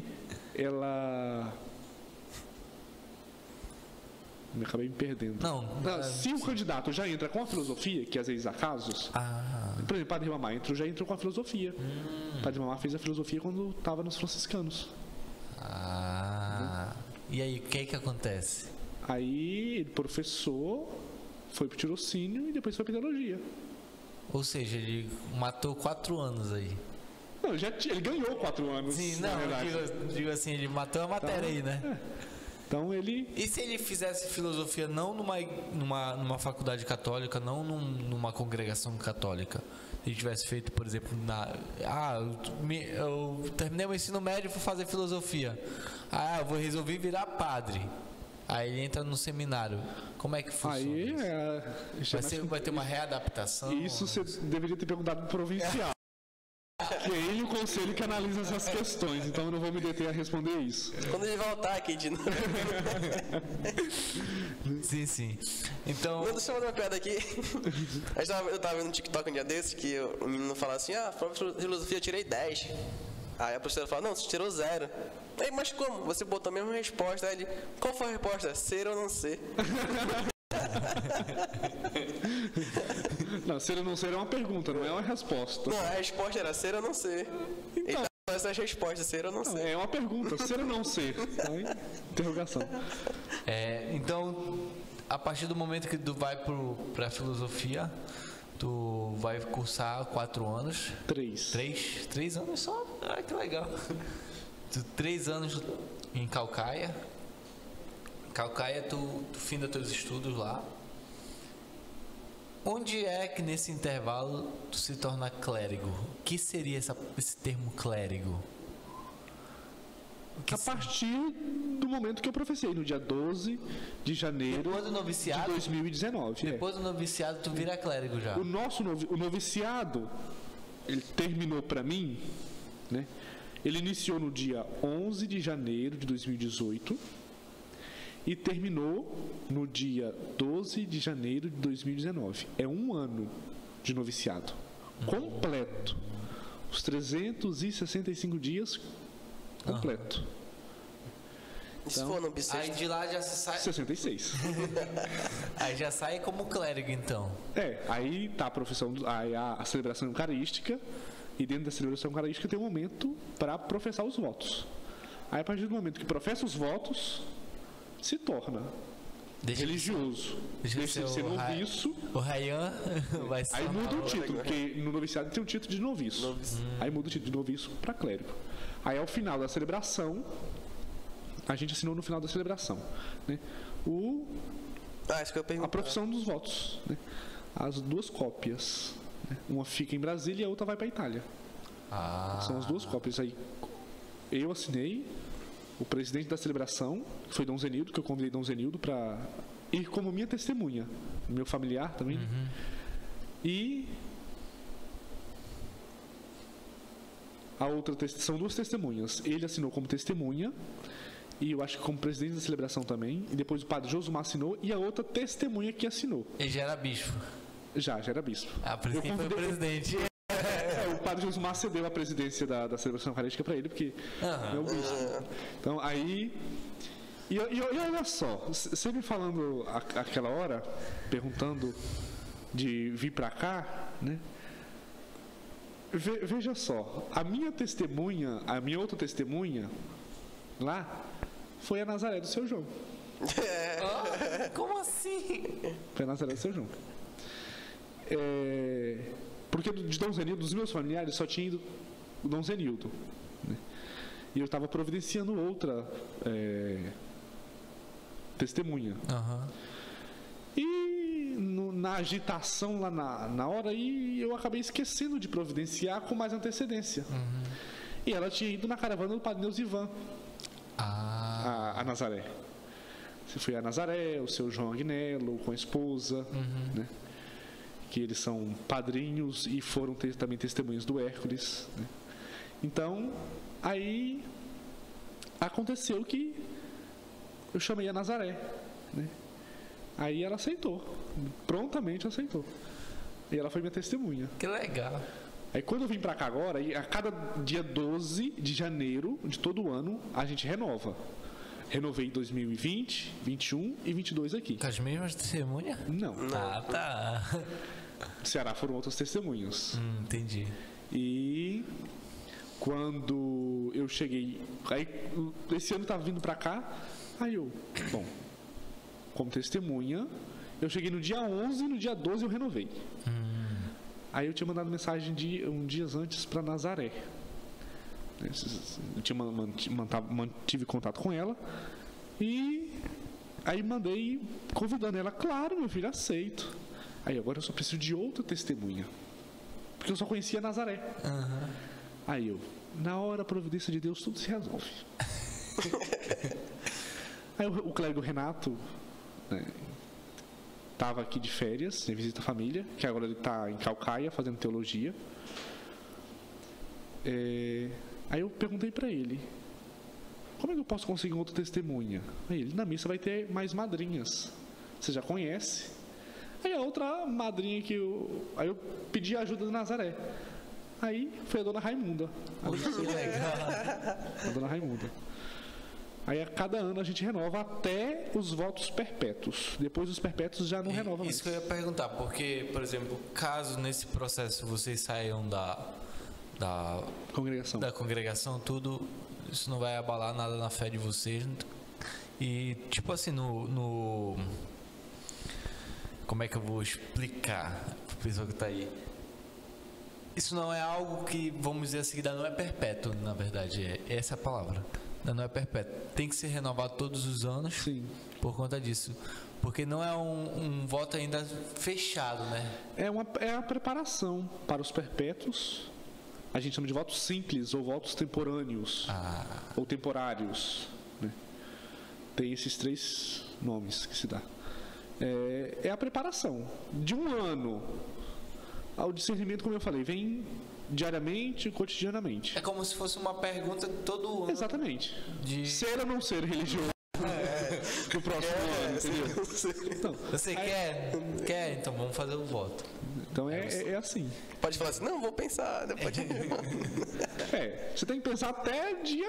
C: ela... Me acabei me perdendo.
D: Não.
C: Se o candidato já entra com a filosofia, que às vezes há casos... Por exemplo, Padre Ribamar já entrou com a filosofia. Padre Ribamar fez a filosofia quando estava nos franciscanos.
D: E aí, o que acontece?
C: Aí ele professou, foi pro tirocínio e depois foi pra teologia.
D: Ou seja, ele matou 4 anos aí.
C: Não, ele ganhou 4 anos.
D: Sim, não, digo assim, ele matou a matéria aí, né?
C: Então ele...
D: E se ele fizesse filosofia não numa faculdade católica, não numa congregação católica? Se ele tivesse feito, por exemplo, eu terminei o ensino médio e fui fazer filosofia. Eu resolvi virar padre. Aí ele entra no seminário. Como é que funciona isso? Vai ter uma readaptação?
C: Isso você deveria ter perguntado pro provincial. que é ele e o conselho que analisa essas questões, então eu não vou me deter a responder isso.
A: Quando ele voltar aqui de novo.
D: Sim, sim. Então,
A: Não, deixa eu fazer uma piada aqui. Eu tava vendo no TikTok um dia desses que o menino fala assim, prova de filosofia eu tirei 10. Aí a professora fala, não, você tirou 0. Aí, mas como? Você botou a mesma resposta. Aí ele, qual foi a resposta? Ser ou não ser?
C: Não, ser ou não ser é uma pergunta, não é uma resposta.
A: Não, a resposta era ser ou não ser. Então, essas respostas, ser ou não
C: Não,
A: ser.
C: é uma pergunta, ser ou não ser. Aí, interrogação.
D: então, a partir do momento que tu vai pra filosofia, tu vai cursar 4 anos.
C: 3.
D: 3 anos só? Ah, que legal. 3 anos em Caucaia. Caucaia, tu finda teus estudos lá. Onde é que nesse intervalo tu se torna clérigo? O que seria esse termo clérigo?
C: A partir do momento que eu professei, no dia 12 de janeiro
D: Depois do noviciado?
C: de 2019.
D: Depois do noviciado, tu vira clérigo já.
C: O nosso o noviciado, ele terminou para mim, né? Ele iniciou no dia 11 de janeiro de 2018 e terminou no dia 12 de janeiro de 2019. É um ano de noviciado completo. Os 365 dias completo.
A: E se for no bissexto?
D: Aí de lá já se sai.
C: 66.
D: Aí já sai como clérigo, então.
C: Aí tá a profissão, aí a celebração eucarística, e dentro da celebração eucarística tem um momento para professar os votos. Aí a partir do momento que professa os votos, se torna religioso. Deixa de ser noviço.
D: O Rayan vai ser.
C: Aí muda o título, porque no noviciado tem o título de noviço. Aí muda o título de noviço para clérigo. Aí ao final da celebração, a gente assinou no final da celebração, né?
A: Isso que eu pergunto.
C: A profissão dos votos, né? As 2 cópias, né? Uma fica em Brasília e a outra vai para a Itália. São as 2 cópias. Aí eu assinei, o presidente da celebração foi Dom Zenildo, que eu convidei Dom Zenildo para ir como minha testemunha, meu familiar também. E a outra são 2 testemunhas. Ele assinou como testemunha e eu acho que como presidente da celebração também. E depois o padre Josumar assinou e a outra testemunha que assinou.
D: Ele já era bispo.
C: Já era bispo.
D: Por isso que foi o presidente.
C: O padre Josumar cedeu a presidência da celebração eucarística para ele, porque é o bispo. Então aí. E olha só, você me falando aquela hora, perguntando de vir para cá, né? Veja só, a minha outra testemunha lá foi a Nazaré do Seu João.
D: Como assim?
C: Foi a Nazaré do Seu João. Porque de Dom Zenildo, dos meus familiares, só tinha ido o Dom Zenildo, né? E eu estava providenciando outra testemunha. E na agitação lá na hora, eu acabei esquecendo de providenciar com mais antecedência. E ela tinha ido na caravana do Padre Neusivan, a Nazaré. Você foi a Nazaré, o seu João Agnello, com a esposa, né? Que eles são padrinhos e foram também testemunhas do Hércules, né? Então, aí aconteceu que eu chamei a Nazaré, né? Aí ela aceitou, prontamente aceitou. E ela foi minha testemunha.
D: Que legal.
C: Aí quando eu vim pra cá agora, a cada dia 12 de janeiro de todo ano, a gente renova. Renovei 2020, 21 e 22 aqui.
D: Com as mesmas testemunhas?
C: Não.
D: Tá.
C: No Ceará foram outras testemunhas.
D: Entendi.
C: E quando eu cheguei, aí esse ano eu tava vindo pra cá, aí como testemunha, eu cheguei no dia 11 e no dia 12 eu renovei. Aí eu tinha mandado mensagem dias antes para Nazaré. Eu mantive contato com ela e aí mandei convidando ela. Claro, meu filho, aceito. Aí agora eu só preciso de outra testemunha, porque eu só conhecia Nazaré. Aí na hora, a providência de Deus, tudo se resolve. Aí o clérigo Renato, né, estava aqui de férias, em visita à família, que agora ele está em Caucaia fazendo teologia. Aí eu perguntei para ele, como é que eu posso conseguir outra testemunha? Aí ele, na missa vai ter mais madrinhas. Você já conhece? Aí a outra madrinha aí eu pedi a ajuda de Nazaré. Aí foi a dona Raimunda.
D: Que legal.
C: A dona Raimunda. Aí a cada ano a gente renova até os votos perpétuos. Depois dos perpétuos já não renova mais.
D: Isso que eu ia perguntar, porque, por exemplo, caso nesse processo vocês saiam da congregação, tudo, isso não vai abalar nada na fé de vocês. E, tipo assim, como é que eu vou explicar para a pessoa que está aí? Isso não é algo que, vamos dizer assim, não é perpétuo, na verdade, essa é a palavra. Não é perpétuo. Tem que ser renovado todos os anos.
C: Sim.
D: Por conta disso. Porque não é um voto ainda fechado, né?
C: É a preparação para os perpétuos. A gente chama de votos simples ou votos temporâneos. Ou temporários. Né? Tem esses 3 nomes que se dá. É a preparação. De um ano ao discernimento, como eu falei, vem diariamente, cotidianamente.
D: É como se fosse uma pergunta todo ano.
C: Exatamente. Ser ou não ser religioso no próximo ano, entendeu?
D: Então, você quer? Então vamos fazer o voto.
C: Então é assim.
A: Pode falar assim, não, vou pensar, depois de...
C: Você tem que pensar até dia...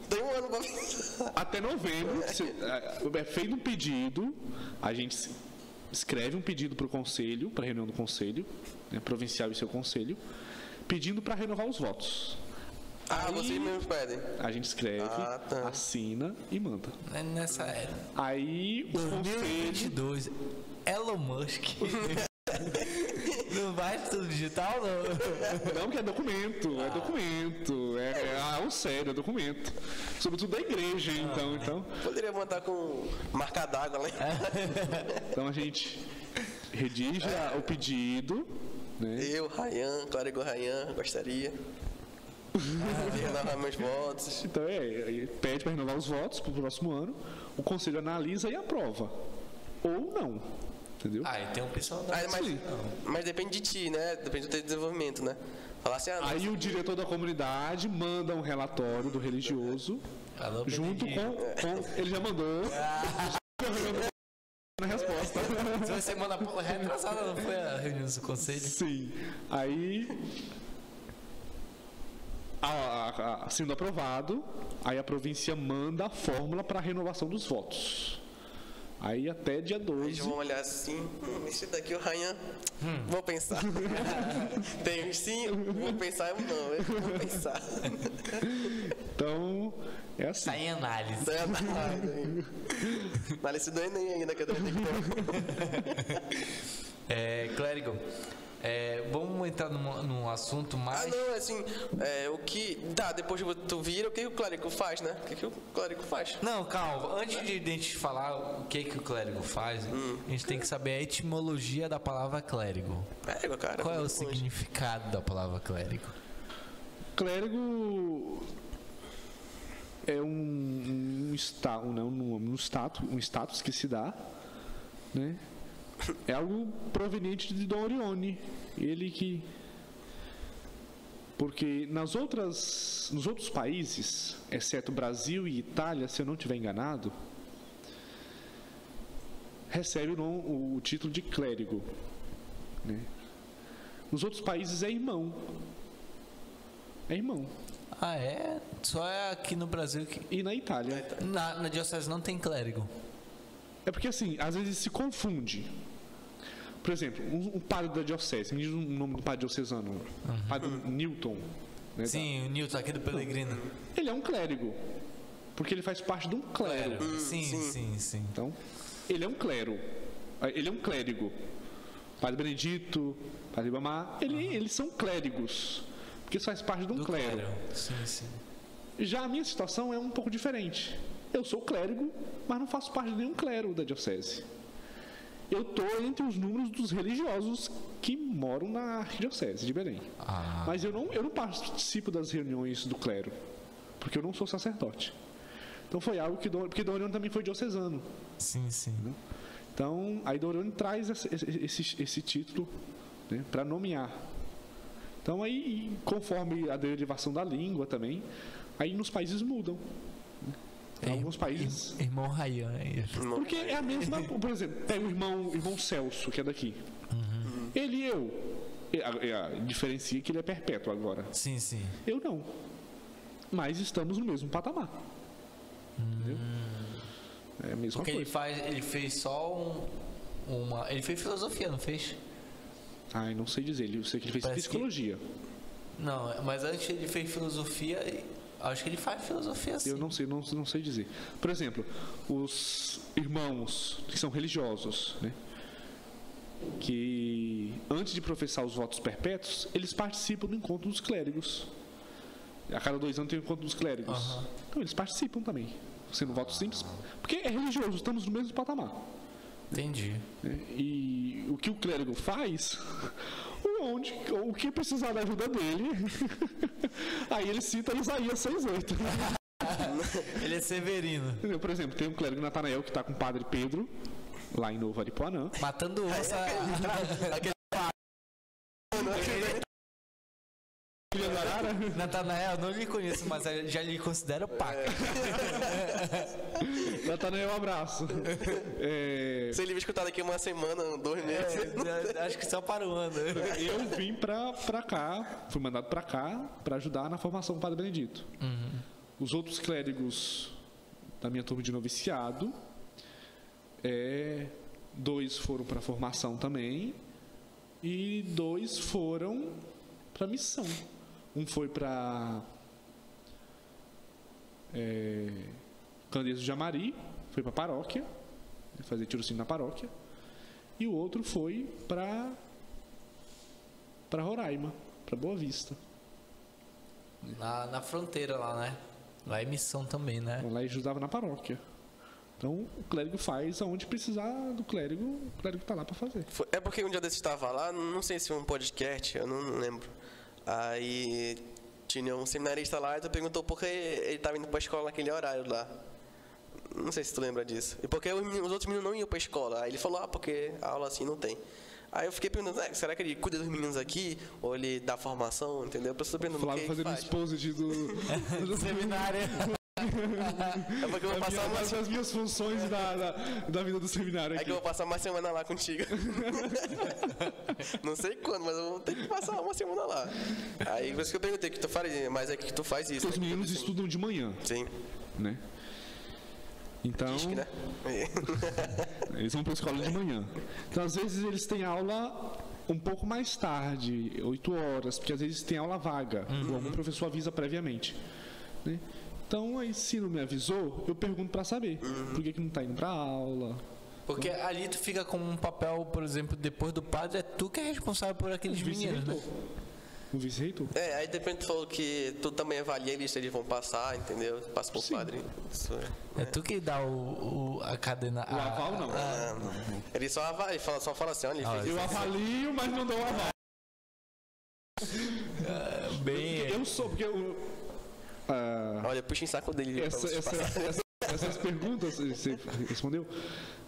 A: Tem um ano pra pensar.
C: Até novembro, é feito um pedido, a gente escreve um pedido para o conselho, para a reunião do conselho, né, provincial e seu conselho, pedindo para renovar os votos.
A: Aí, vocês mesmos pedem?
C: A gente escreve, assina e manda.
D: Nessa era.
C: Aí o conselho...
D: 2022, Elon Musk. Não vai tudo digital, não?
C: Não, que é documento, é documento. É sério, é documento. Sobretudo da igreja, então.
A: Poderia mandar com marca d'água lá.
C: Então a gente redige o pedido, né?
A: Eu, Rayan, Clérigo Rayan, gostaria de renovar meus votos.
C: Então pede para renovar os votos para o próximo ano, o conselho analisa e aprova. Ou não, entendeu?
D: E tem um pessoal da
A: mas depende de ti, né? Depende do teu desenvolvimento, né? Falar assim,
C: aí o diretor da comunidade manda um relatório do religioso, junto com... Ele já mandou. Na resposta.
D: Você vai ser semana retrasada, não foi a reunião do conselho?
C: Sim. Aí... sendo aprovado, aí a província manda a fórmula para a renovação dos votos. Aí até dia 12.
A: Eles vão olhar assim, esse daqui o Rayan, vou pensar. Tem sim, vou pensar, vou pensar.
C: Então, é assim.
D: Tá em análise.
A: Tá em análise. Análise do Enem ainda que eu tenho que pôr.
D: Clérigo, vamos entrar num assunto mais...
A: não, assim, o que... Tá, depois tu vira, o que o clérigo faz, né? O que o clérigo faz?
D: Não, calma, antes de a gente falar o que o clérigo faz, a gente tem que saber a etimologia da palavra clérigo.
A: Cara.
D: Qual é o significado da palavra clérigo?
C: Clérigo é um status que se dá, né? É algo proveniente de Dom Orione. Ele que... Porque nos outros países, exceto Brasil e Itália, se eu não estiver enganado, recebe o título de clérigo, né? Nos outros países é irmão. É irmão.
D: Só é aqui no Brasil que...
C: E na Itália.
D: Na diocese não tem clérigo.
C: É porque assim, às vezes se confunde. Por exemplo, um padre da diocese, me diz o nome do padre diocesano, padre Newton. Né,
D: sim, o Newton aqui do Pelegrino.
C: Ele é um clérigo, porque ele faz parte de um clero.
D: Sim.
C: Então, ele é um clero, ele é um clérigo. Padre Benedito, Padre Ibamar, eles são clérigos, porque isso faz parte de um clero.
D: Sim.
C: Já a minha situação é um pouco diferente. Eu sou clérigo, mas não faço parte de nenhum clero da diocese. Eu estou entre os números dos religiosos que moram na arquidiocese de Belém. Mas eu não participo das reuniões do clero, porque eu não sou sacerdote. Então foi algo que... Porque Dom Orione também foi diocesano.
D: Sim.
C: Né? Então, aí Dom Orione traz esse título, né, para nomear. Então aí, conforme a derivação da língua também, aí nos países mudam. Em alguns países.
D: Irmão Ryan.
C: Porque é a mesma. Por exemplo, pega o irmão Celso, que é daqui. Ele e eu. Diferencia que ele é perpétuo agora.
D: Sim.
C: Eu não. Mas estamos no mesmo patamar. Entendeu? É a mesma
D: Porque
C: coisa.
D: ele fez só uma. Ele fez filosofia, não fez?
C: Ai, não sei dizer. Eu sei que ele fez
D: Parece
C: psicologia.
D: Não, mas antes ele fez filosofia. Acho que ele faz filosofia sim.
C: Eu não sei dizer. Por exemplo, os irmãos que são religiosos, né? Que antes de professar os votos perpétuos, eles participam do encontro dos clérigos. A cada 2 anos tem o encontro dos clérigos. Então eles participam também, sendo voto simples, porque é religioso, estamos no mesmo patamar.
D: Entendi.
C: Né? E o que o clérigo faz, o que precisar da ajuda dele, aí ele cita Isaías 6:8.
D: Ele é severino.
C: Entendeu? Por exemplo, tem um clérigo Natanael que está com o padre Pedro, lá em Novo Aripuanã.
D: Matando onça. Natanael, não lhe conheço, mas já lhe considero paca.
C: Natanael, um abraço.
A: Você livre escutado aqui uma semana, 2 meses.
D: Acho que só para o ano.
C: Eu vim pra cá, fui mandado pra cá pra ajudar na formação do Padre Benedito. Os outros clérigos da minha turma de noviciado, 2 foram pra formação também e 2 foram pra missão. Um foi para Candeias do Jamari, foi para a paróquia, fazer tirocínio na paróquia, e o outro foi para Roraima, para Boa Vista.
D: Na fronteira lá, né? Lá é missão também, né?
C: Lá ele ajudava na paróquia. Então o clérigo faz aonde precisar do clérigo, o clérigo está lá para fazer.
A: É porque um dia desse estava lá, não sei se foi um podcast, eu não lembro. Aí tinha um seminarista lá e tu perguntou por que ele estava indo para a escola naquele horário lá. Não sei se tu lembra disso. E porque os outros meninos não iam para a escola. Aí ele falou, porque a aula assim não tem. Aí eu fiquei perguntando, será que ele cuida dos meninos aqui? Ou ele dá formação, entendeu? Eu estou perguntando o que ele
C: fazendo
A: faz.
C: exposit do
D: Seminário.
A: É porque eu vou passar
C: as minhas funções da vida do seminário aqui.
A: É que eu vou passar uma semana lá contigo. Não sei quando, mas eu vou ter que passar uma semana lá. Aí por isso que eu perguntei o que tu faz, mas é que tu faz isso.
C: Os meninos estudam de manhã.
A: Sim.
C: Né? Então,
A: Disque, né?
C: Eles vão para a escola de manhã. Então, às vezes, eles têm aula um pouco mais tarde, 8 horas, porque às vezes tem aula vaga, ou algum professor avisa previamente. Né? Então, aí, se não me avisou, eu pergunto para saber por que não está indo para aula.
D: Porque ali tu fica com um papel, por exemplo, depois do padre, é tu que é responsável por aqueles meninos, né?
C: O vice-reitor.
A: Aí depois tu falou que tu também avalia eles se eles vão passar, entendeu? Passa pro padre. Isso
D: é tu que dá a cadena.
C: O aval não.
A: Não. Ele só avalia, ele só fala assim, olha, ele fez
C: eu avalio, mas não dou o aval. Eu sou, porque
A: olha, puxa em saco dele.
C: Essas perguntas, você respondeu,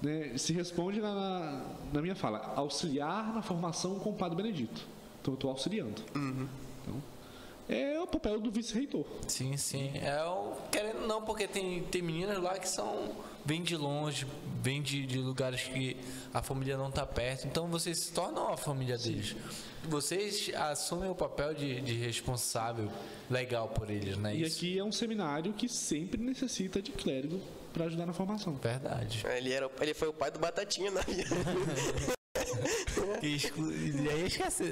C: né, se responde na minha fala, auxiliar na formação com o Padre Benedito. Então eu estou auxiliando. Então, é o papel do vice-reitor.
D: Sim. Querendo não, porque tem meninas lá que vêm de longe, vêm de lugares que a família não está perto. Então vocês se tornam a família deles. Vocês assumem o papel de responsável legal por eles, né?
C: E aqui é um seminário que sempre necessita de clérigo para ajudar na formação.
D: Verdade.
A: Ele foi o pai do Batatinha na vida.
D: E aí esquece.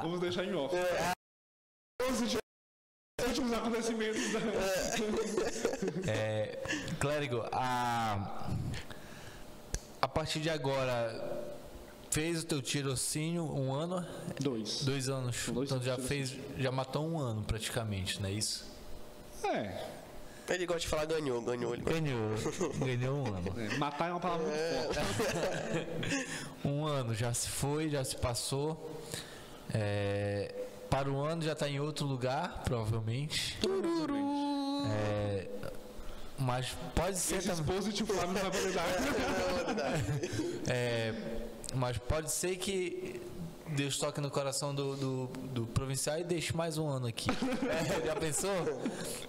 C: Vamos deixar em off. Os últimos acontecimentos
D: clérigo, a partir de agora fez o teu tirocínio 1 ano?
C: 2.
D: 2 anos. Então já matou 1 ano praticamente, não é isso?
A: Ele gosta de falar ganhou.
D: Ganhou 1 ano.
C: Matar é uma palavra muito forte.
D: 1 ano já se foi, já se passou. Para o ano já está em outro lugar, provavelmente. Mas pode ser
C: Esse
D: também.
C: expositivo Flávio não vai validar.
D: Mas pode ser que Deus toque no coração do provincial e deixe mais um ano aqui. Já pensou?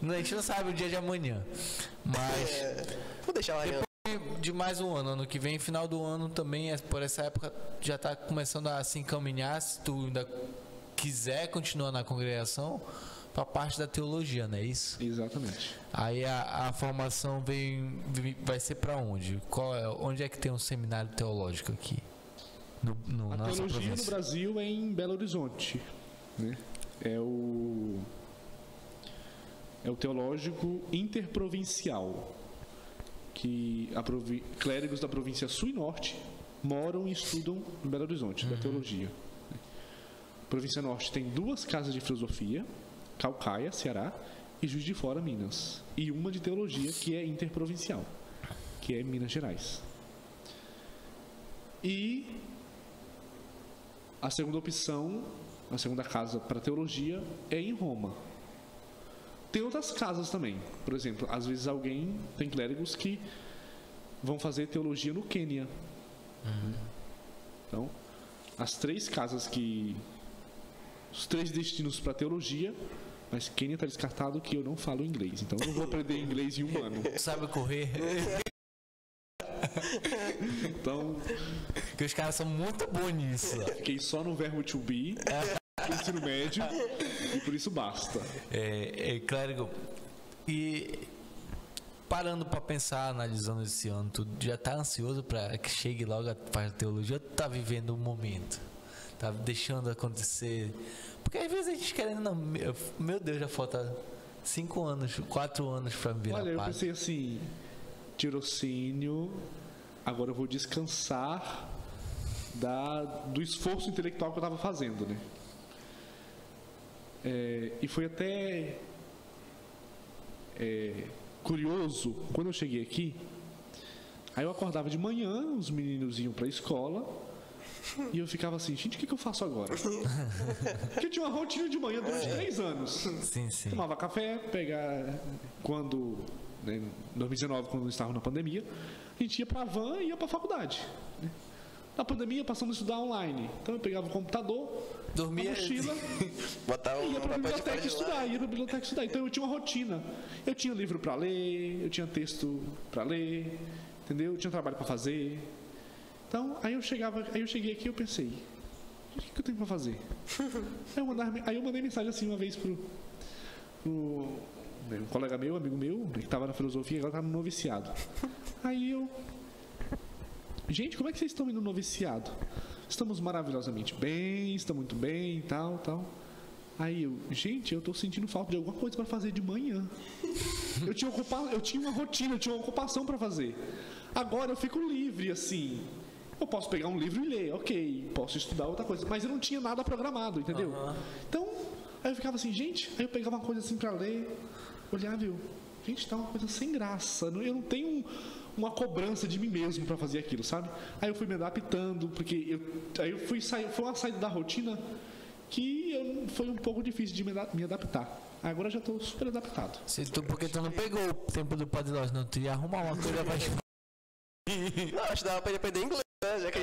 D: A gente não sabe o dia de amanhã. Mas
A: Vou deixar lá.
D: depois de mais um ano que vem, final do ano também, por essa época, já está começando a se encaminhar, se tu ainda quiser continuar na congregação, para a parte da teologia, não é isso?
C: Exatamente.
D: Aí a formação vai ser para onde? Onde é que tem um seminário teológico aqui?
C: A
D: nossa
C: teologia
D: província?
C: no Brasil é em Belo Horizonte, né? É o teológico interprovincial, que clérigos da província Sul e Norte moram e estudam em Belo Horizonte, da teologia. A província Norte tem 2 casas de filosofia, Caucaia, Ceará, e Juiz de Fora, Minas. E uma de teologia, que é interprovincial, que é Minas Gerais. E a segunda opção, a segunda casa para teologia, é em Roma. Tem outras casas também. Por exemplo, às vezes tem clérigos que vão fazer teologia no Quênia. Então, as 3 casas os 3 destinos para teologia, mas Quênia está descartado que eu não falo inglês. Então, eu não vou aprender inglês em um ano.
D: Sabe correr?
C: Então,
D: Porque os caras são muito bons nisso.
C: fiquei só no verbo to be, no ensino médio, e por isso basta.
D: Clérigo, e parando para pensar, analisando esse ano, tu já tá ansioso para que chegue logo a parte da teologia, ou tu tá vivendo o momento? Tá deixando acontecer? Porque às vezes a gente querendo, não, meu Deus, já falta 5 anos, 4 anos para me virar
C: Olha, eu
D: padre.
C: pensei assim, tirocínio, agora eu vou descansar do esforço intelectual que eu estava fazendo, né? E foi até curioso, quando eu cheguei aqui, aí eu acordava de manhã, os meninos iam para a escola, e eu ficava assim, gente, o que eu faço agora? Porque eu tinha uma rotina de manhã durante 3 anos.
D: Sim, sim.
C: Tomava café, em 2019, quando estava na pandemia, a gente ia para a van e ia para a faculdade, né? Na pandemia, passamos a estudar online. Então eu pegava o computador,
D: Dormia,
C: a mochila,
A: Botar
C: e ia
A: o
C: para a
A: papel de
C: biblioteca
A: estudar.
C: estudar. Então eu tinha uma rotina. Eu tinha livro para ler, eu tinha texto para ler, entendeu? Eu tinha trabalho para fazer. Então, aí eu cheguei aqui e eu pensei, o que eu tenho para fazer? Aí eu mandei mensagem assim uma vez pro um colega meu, amigo meu, que estava na filosofia e agora estava no noviciado. Aí gente, como é que vocês estão indo no noviciado? Estamos maravilhosamente bem, estamos muito bem, tal. Aí gente, eu estou sentindo falta de alguma coisa para fazer de manhã. Eu tinha uma rotina, eu tinha uma ocupação para fazer. Agora eu fico livre, assim. Eu posso pegar um livro e ler, ok. Posso estudar outra coisa, mas eu não tinha nada programado, entendeu? Então, aí eu ficava assim, gente, aí eu pegava uma coisa assim para ler, olhava e gente, tá uma coisa sem graça. Eu não tenho uma cobrança de mim mesmo para fazer aquilo, sabe? Aí eu fui me adaptando, porque foi uma saída da rotina que foi um pouco difícil de me adaptar. Agora eu já estou super adaptado.
D: Porque tu não pegou o tempo do Padre Lógico, não. Tu ia arrumar uma coisa pra...
A: Não, acho que dava pra ele aprender inglês, né? Já que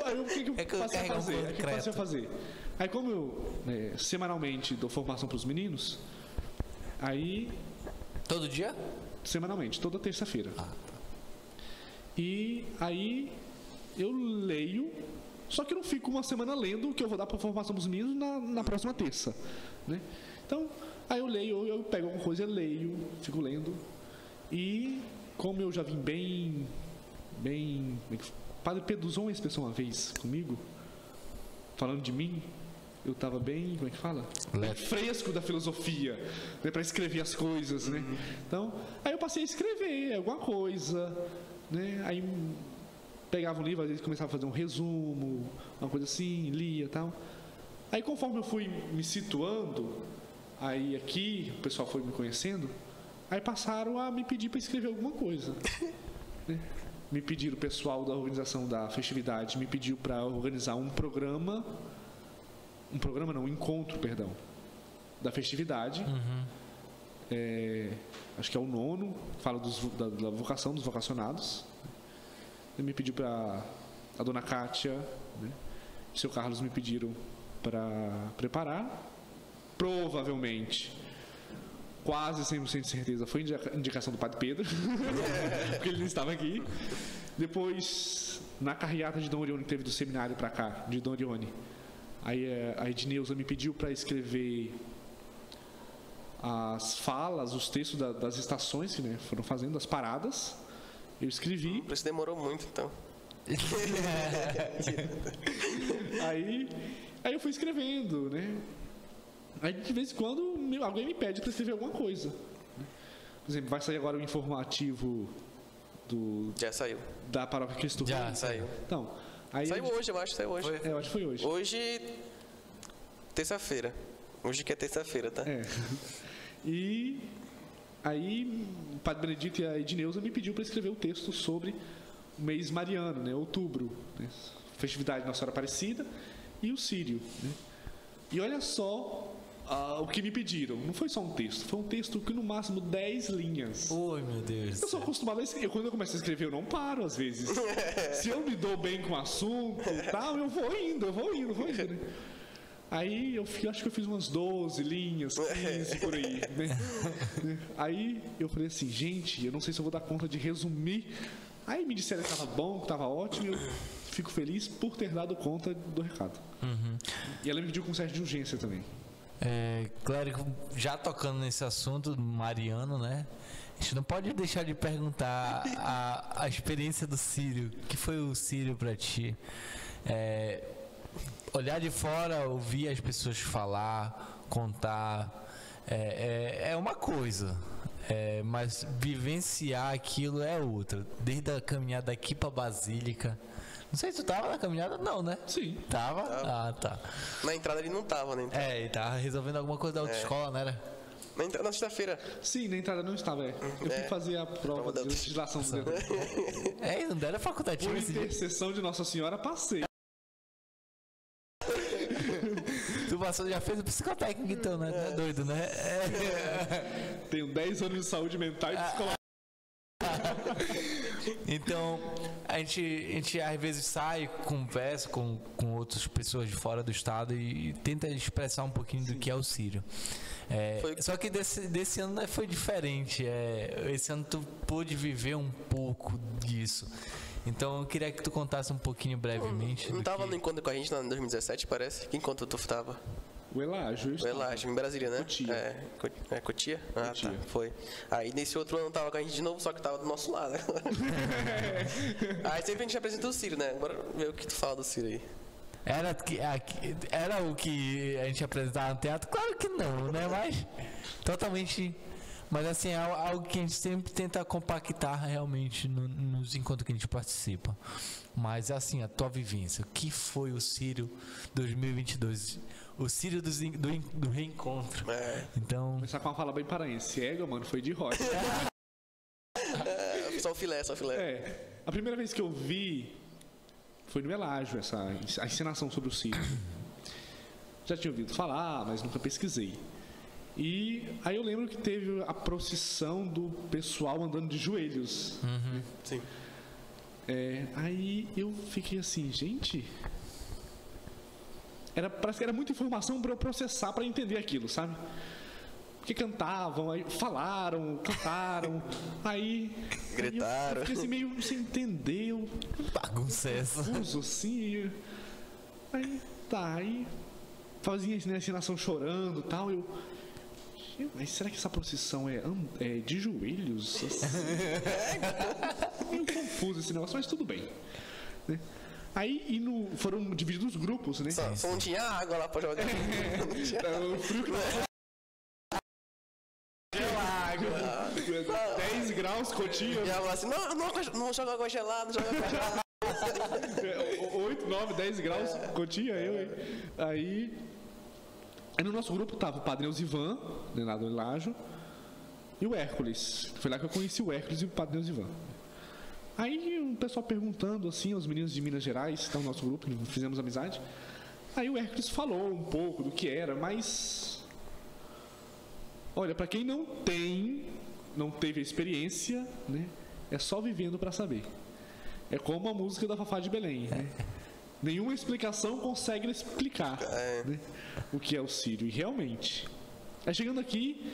C: Aí o que eu passei a fazer? Aí como eu semanalmente dou formação para os meninos, aí...
D: Todo dia?
C: Semanalmente, toda terça-feira. E aí eu leio, só que eu não fico uma semana lendo o que eu vou dar para formação dos meninos na próxima terça, né? Então, aí eu leio, eu pego alguma coisa, leio, fico lendo. E como eu já vim bem... Padre Pedro usou uma expressão uma vez comigo, falando de mim. Eu estava bem, como é que fala? Bem fresco da filosofia, né, para escrever as coisas, né? Então, aí eu passei a escrever alguma coisa, né? Aí pegava um livro, às vezes começava a fazer um resumo, uma coisa assim, lia e tal. Aí conforme eu fui me situando, aí aqui o pessoal foi me conhecendo, aí passaram a me pedir para escrever alguma coisa, né? Me pediram, o pessoal da organização da festividade me pediu para organizar um encontro, perdão, da festividade. Acho que é o 9º, fala da vocação dos vocacionados. Ele me pediu para a dona Kátia, né, e o seu Carlos me pediram para preparar. Provavelmente, quase 100% de certeza, foi indicação do Padre Pedro, porque ele não estava aqui. Depois, na carreata de Dom Orione, que teve do seminário para cá, de Dom Orione, aí a Edneuza me pediu para escrever as falas, os textos das estações que, né, foram fazendo, as paradas. Eu escrevi.
A: Por isso demorou muito, então.
C: Aí eu fui escrevendo, né? Aí de vez em quando alguém me pede para escrever alguma coisa. Por exemplo, vai sair agora o informativo
A: Já saiu.
C: da Paróquia Cristo Rei.
A: Já saiu.
C: Então, aí
A: Saiu hoje, eu acho. Saiu hoje.
C: eu acho que foi hoje.
A: Hoje, terça-feira. Hoje que é terça-feira, tá?
C: É. E aí o Padre Benedito e a Edneuza me pediu para escrever o texto sobre o mês mariano, né? Outubro, né? Festividade de Nossa Senhora Aparecida e o Sírio, né? E olha só o que me pediram. Não foi só um texto, foi um texto que no máximo 10 linhas.
D: Oi, meu Deus.
C: Eu sou acostumado a escrever. Quando eu começo a escrever, eu não paro às vezes. Se eu me dou bem com o assunto e tal, eu vou indo, né? Aí acho que eu fiz umas 12 linhas, 15 por aí, né? Aí eu falei assim, gente, eu não sei se eu vou dar conta de resumir. Aí me disseram que estava bom, que estava ótimo, e eu fico feliz por ter dado conta do recado. E ela me pediu com certo de urgência também.
D: Clérigo, já tocando nesse assunto mariano, né? A gente não pode deixar de perguntar a experiência do Sírio. O que foi o Sírio para ti? Olhar de fora, ouvir as pessoas falar, contar, é uma coisa. Mas vivenciar aquilo é outra. Desde a caminhada aqui pra Basílica. Não sei se tu tava na caminhada, não, né?
C: Sim.
D: Tava? Ah, tá.
A: Na entrada ele não tava, né?
D: Ele tava resolvendo alguma coisa da autoescola, não era?
A: Na sexta-feira.
C: Sim, na entrada não estava, Eu fui fazer a prova de legislação do dedo.
D: Não deram facultativo
C: Por
D: esse dia.
C: intercessão de Nossa Senhora, passei.
D: Tu passou, já fez o psicotécnico então, né? É doido, né?
C: Tenho 10 anos de saúde mental e psicológica.
D: Então, a gente às vezes sai, conversa com outras pessoas de fora do estado e tenta expressar um pouquinho do que é o Sírio. Só que desse ano, né, foi diferente. Esse ano tu pôde viver um pouco disso. Então eu queria que tu contasse um pouquinho brevemente.
A: Não tava no encontro com a gente em 2017, parece? Que encontro tu tava?
C: O Elágio.
A: O Elágio, em Brasília, né?
C: Cotia.
A: Cotia? Ah,
C: Cotia.
A: tá, foi. Aí nesse outro ano tava com a gente de novo, só que tava do nosso lado. Aí sempre a gente apresenta o Sírio, né? Agora ver o que tu fala do Sírio aí.
D: Era o que a gente apresentava no teatro? Claro que não, né? Mas totalmente... Mas assim, é algo que a gente sempre tenta compactar realmente nos encontros que a gente participa. Mas assim, a tua vivência, o que foi o Sírio 2022? O Sírio do reencontro. Então...
C: Começar com uma fala bem paraense. Mano, foi de rocha.
A: Só o filé.
C: A primeira vez que eu vi foi no Elágio, a encenação sobre o Sírio. Já tinha ouvido falar, mas nunca pesquisei. E aí eu lembro que teve a procissão do pessoal andando de joelhos.
A: Sim.
C: Aí eu fiquei assim, gente... Parece que era muita informação para eu processar, para entender aquilo, sabe? Porque cantavam, aí falaram, cantaram, aí...
A: Gritaram.
C: Eu fiquei assim meio sem entender.
D: Baguncesso.
C: Confuso, assim. Aí fazia a ensinação chorando e tal, mas será que essa procissão é de joelhos? Assim? Meio confuso esse negócio, mas tudo bem. Né? Aí foram divididos os grupos, né?
A: Só não tinha água lá pra jogar.
C: O frio que 10 graus, Cotia.
A: E ela assim, não joga água gelada, não joga água gelada.
C: 8, 9, 10 graus, Cotia, Aí no nosso grupo tava o Padre Elzivan, né, lá do Elágio, e o Hércules. Foi lá que eu conheci o Hércules e o Padre Elzivan. Aí o pessoal perguntando, assim, aos meninos de Minas Gerais, que estão no nosso grupo, fizemos amizade. Aí o Hércules falou um pouco do que era, mas... Olha, para quem não teve a experiência, né, é só vivendo para saber. É como a música da Fafá de Belém, né? Nenhuma explicação consegue explicar, né, o que é o Sírio. E realmente, chegando aqui,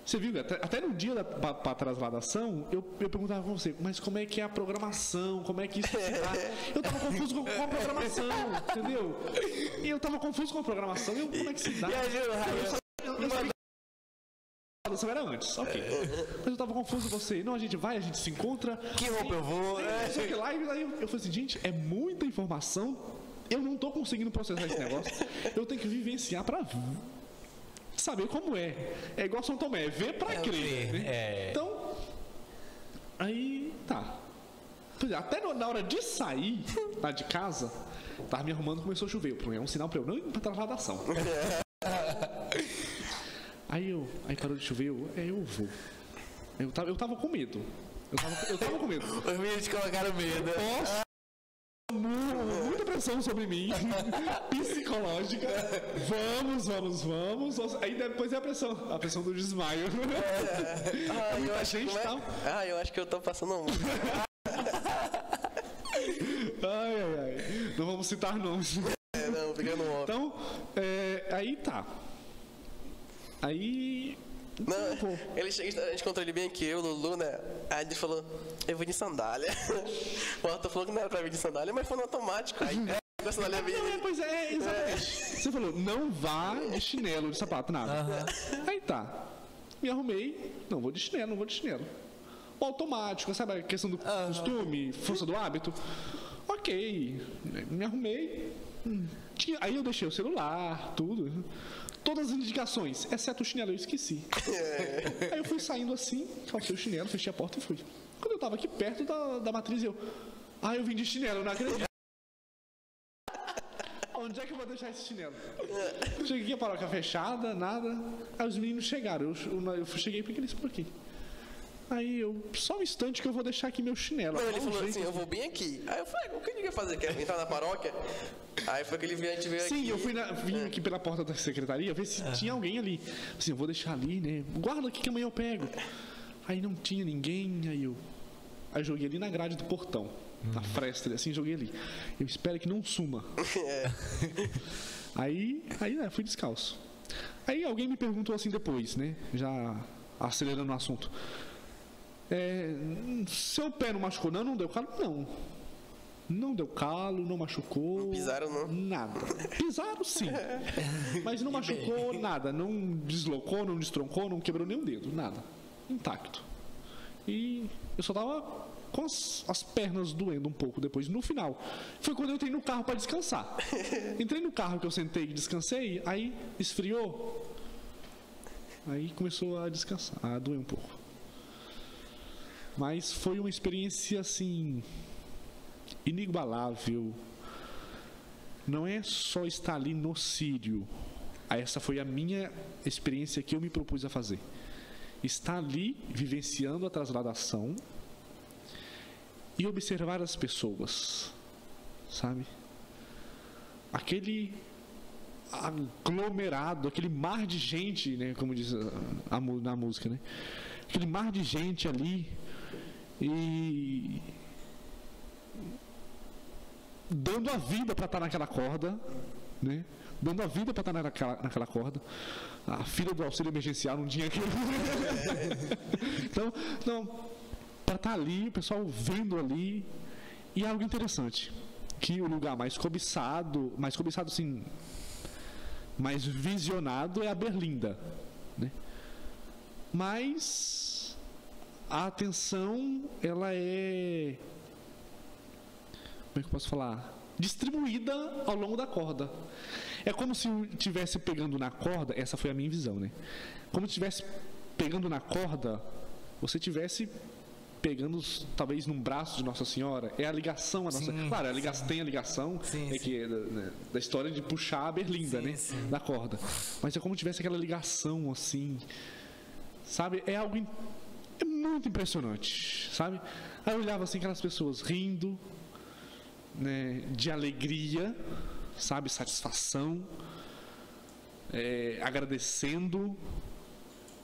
C: você viu, até no dia para transladação, eu perguntava com você, mas como é que é a programação? Como é que isso se dá? Eu estava confuso com a programação, entendeu? E eu estava confuso com a programação, como é que se dá? Eu sabia era antes, ok. Mas eu tava confuso com você. Não, a gente vai, a gente se encontra.
A: Que roupa eu vou?
C: Só que lá, e aí eu falei assim, gente, é muita informação. Eu não tô conseguindo processar esse negócio. Eu tenho que vivenciar pra saber como é. É igual São Tomé, ver pra crer. Né? Então, aí, tá. Até na hora de sair lá de casa, tava me arrumando, começou a chover. É um sinal pra eu não ir pra transladação. Aí parou de chover, eu vou. Eu tava com medo. Eu tava com medo.
A: Os meninos colocaram medo.
C: Muita pressão sobre mim, psicológica. Vamos. Aí depois é a pressão do desmaio.
A: Eu acho que eu tô passando um.
C: Ai. Não vamos citar nomes.
A: Não, fica no off.
C: Então, aí tá. Aí.
A: Não, a gente encontrou ele bem aqui, eu, Lulu, né? Aí ele falou, eu vou de sandália. O Arthur falou que não era pra vir de sandália, mas foi no automático. Aí a sandália veio.
C: Pois é, exatamente. Você falou, não vá de chinelo, de sapato, nada. Aí tá. Me arrumei, não vou de chinelo. O automático, sabe a questão do costume, força do hábito? Ok. Me arrumei. Aí eu deixei o celular, tudo. Todas as indicações, exceto o chinelo, eu esqueci. Aí eu fui saindo assim, calcei o chinelo, fechei a porta e fui. Quando eu tava aqui perto da matriz, eu vim de chinelo, não acredito. Onde é que eu vou deixar esse chinelo? Cheguei aqui, a paróquia fechada, nada. Aí os meninos chegaram, eu cheguei porque eles por aqui. Aí só um instante que eu vou deixar aqui meu chinelo.
A: Não, ele falou assim, eu vou bem aqui. Aí eu falei, o que ele ia fazer? Quer entrar na paróquia? Aí foi que a gente veio aqui.
C: Sim, eu vim aqui pela porta da secretaria, ver se tinha alguém ali. Assim, eu vou deixar ali, né? Guarda aqui que amanhã eu pego. Aí não tinha ninguém, aí eu joguei ali na grade do portão, na fresta, assim, joguei ali. Eu espero que não suma. Aí fui descalço. Aí alguém me perguntou assim depois, né? Já acelerando o assunto. Seu pé não machucou? Não deu calo? Não deu calo, não machucou.
A: Não pisaram, não?
C: Nada. Pisaram, sim. Mas não machucou nada. Não deslocou, não destroncou, não quebrou nenhum dedo. Nada. Intacto. E eu só tava com as pernas doendo um pouco depois. No final, foi quando eu entrei no carro para descansar. Entrei no carro que eu sentei e descansei, aí esfriou. Aí começou a descansar, a doer um pouco. Mas foi uma experiência, assim, inigualável. Não é só estar ali no Sírio. Essa foi a minha experiência que eu me propus a fazer. Estar ali, vivenciando a transladação e observar as pessoas, sabe? Aquele aglomerado, aquele mar de gente, né, como diz na música, né? Aquele mar de gente ali e dando a vida para estar naquela corda, né? Dando a vida para estar naquela corda. A fila do auxílio emergencial não tinha aquilo. Então, para estar ali, o pessoal vendo ali, e algo interessante, que o lugar mais cobiçado assim, mais visionado é a Berlinda, né? Mas a atenção, ela é, como é que eu posso falar? Distribuída ao longo da corda. É como se estivesse pegando na corda, essa foi a minha visão, né? Como se estivesse pegando na corda, você estivesse pegando, talvez, num braço de Nossa Senhora. É a ligação a nossa. Sim, claro, tem a ligação que é da história de puxar a berlinda, né? Sim. Da corda. Mas é como se tivesse aquela ligação, assim. Sabe? É algo muito impressionante, sabe? Aí eu olhava assim, aquelas pessoas rindo, né, de alegria, sabe, satisfação, agradecendo,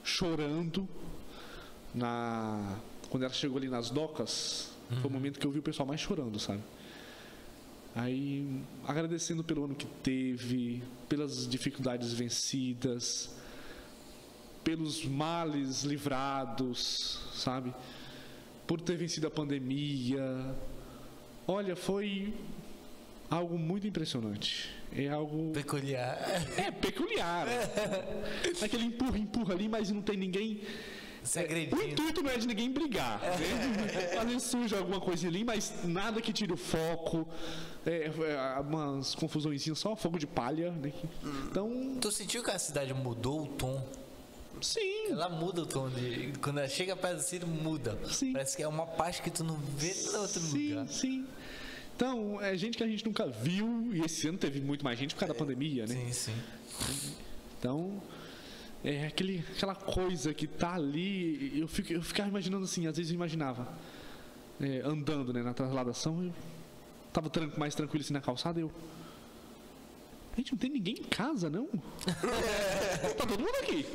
C: chorando. Quando ela chegou ali nas docas, Foi o momento que eu vi o pessoal mais chorando, sabe? Aí, agradecendo pelo ano que teve, pelas dificuldades vencidas, pelos males livrados, sabe? Por ter vencido a pandemia. Olha, foi algo muito impressionante. É algo...
D: Peculiar.
C: É, peculiar. Aquele empurra ali, mas não tem ninguém...
D: Se
C: O
D: agredindo.
C: intuito não é de ninguém brigar, né? Às vezes surge alguma coisa ali, mas nada que tire o foco. Umas confusõezinhas, só fogo de palha, né? Então,
D: Tu sentiu que a cidade mudou o tom?
C: sim.
D: Ela muda o tom de... Quando ela chega perto do Ciro, muda.
C: Sim.
D: Parece que é uma paz que tu não vê em outro lugar.
C: Sim. Então, é gente que a gente nunca viu, e esse ano teve muito mais gente por causa da pandemia, né?
D: Sim.
C: Então, é aquela coisa que tá ali. Eu ficava imaginando assim, às vezes eu imaginava, andando, né, na trasladação, eu tava mais tranquilo assim na calçada, gente, não tem ninguém em casa, não? Tá todo mundo aqui.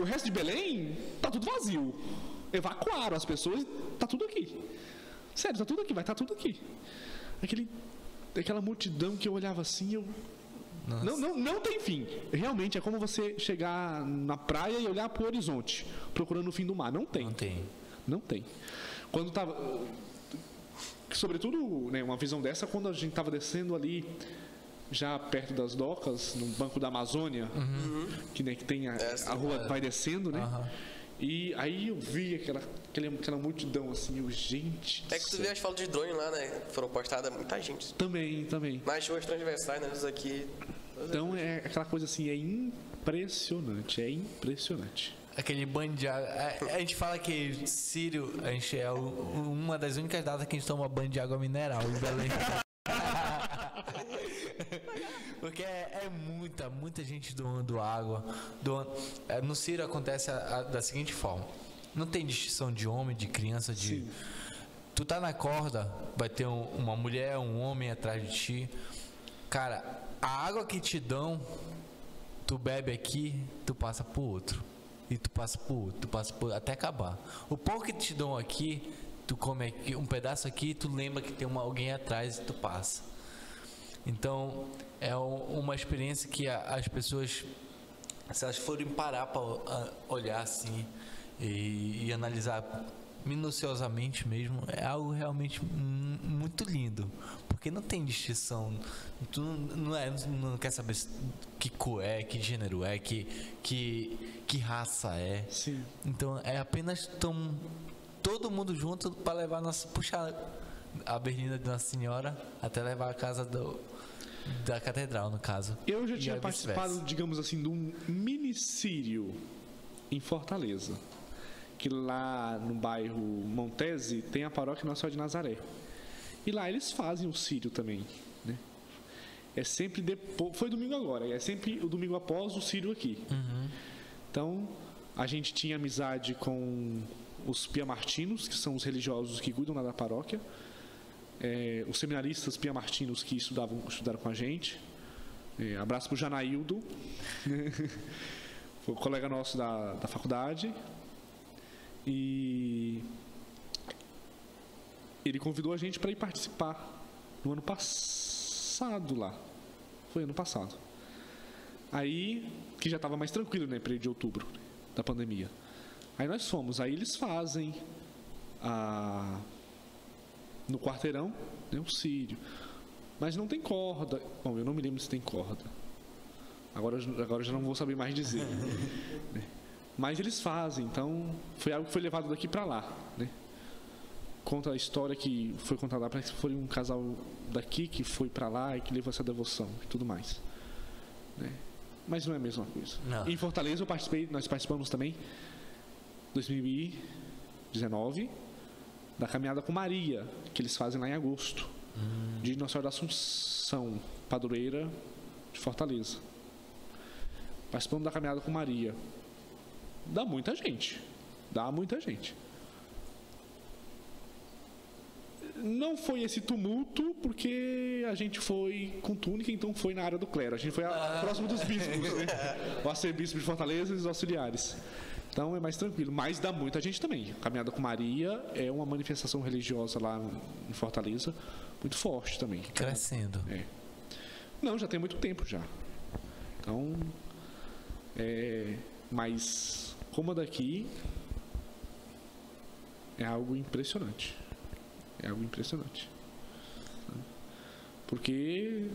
C: O resto de Belém tá tudo vazio. Evacuaram as pessoas, tá tudo aqui. Sério, tá tudo aqui, vai estar tudo aqui. Aquela multidão que eu olhava assim, não tem fim. Realmente é como você chegar na praia e olhar pro horizonte, procurando o fim do mar. Não tem. Não tem. Quando tava... Sobretudo, né, uma visão dessa quando a gente tava descendo ali, já perto das docas, no Banco da Amazônia, que tem a rua vai descendo, né? E aí eu vi aquela multidão assim, gente...
A: É que tu vê as fotos de drone lá, né? Foram postadas muita gente.
C: Também.
A: Nas ruas transversais, né? Aqui.
C: Então é aquela coisa assim, é impressionante.
D: Aquele banho de água. A gente fala que Círio, a gente é uma das únicas datas que a gente toma banho de água mineral em Belém. Porque é muita gente doando água. No Círio acontece da seguinte forma: não tem distinção de homem, de criança, de.
C: Sim.
D: Tu tá na corda, vai ter uma mulher, um homem atrás de ti. Cara, a água que te dão, tu bebe aqui, tu passa pro outro. E tu passa pro outro, até acabar. O pão que te dão aqui, tu come aqui, um pedaço aqui, tu lembra que tem alguém atrás e tu passa. Então, é uma experiência que as pessoas, se elas forem parar para olhar assim e analisar minuciosamente mesmo, é algo realmente muito lindo, porque não tem distinção. Tu não quer saber que cor é, que gênero é, que raça é.
C: Sim.
D: Então é apenas todo mundo junto para levar puxar a berlina de Nossa Senhora até levar a casa da catedral, no caso.
C: Eu já
D: E
C: tinha
D: a
C: participado, digamos assim, de um mini-sírio em Fortaleza, que lá no bairro Montese tem a paróquia Nossa Senhora de Nazaré. E lá eles fazem o sírio também, né? É sempre depois, foi domingo agora, é sempre o domingo após o sírio aqui. Então, a gente tinha amizade com os piamartinos, que são os religiosos que cuidam lá da paróquia, os seminaristas piamartinos que estudaram com a gente. Abraço para o Janaildo, né? Foi um colega nosso da faculdade. E ele convidou a gente para ir participar no ano passado lá. Foi ano passado. Aí, que já estava mais tranquilo, né, período de outubro da pandemia. Aí nós fomos. Aí eles fazem no quarteirão, né, o sírio. Mas não tem corda. Bom, eu não me lembro se tem corda. Agora eu já não vou saber mais dizer. Mas eles fazem, então foi algo que foi levado daqui para lá, né? Conta a história que foi contada lá, parece que foi um casal daqui que foi para lá e que levou essa devoção e tudo mais, né? Mas não é a mesma coisa.
D: Não.
C: Em Fortaleza nós participamos também, 2019, da caminhada com Maria, que eles fazem lá em agosto, de Nossa Senhora da Assunção, padroeira de Fortaleza. Participamos da caminhada com Maria. Dá muita gente. Não foi esse tumulto, porque a gente foi com túnica, então foi na área do clero. A gente foi próximo dos bispos, né? O arcebispo de Fortaleza e os auxiliares. Então é mais tranquilo, mas dá muita gente também. A Caminhada com Maria é uma manifestação religiosa lá em Fortaleza, muito forte também.
D: Crescendo.
C: É. Não, já tem muito tempo já. Então, mas como a daqui, é algo impressionante. É algo impressionante. Porque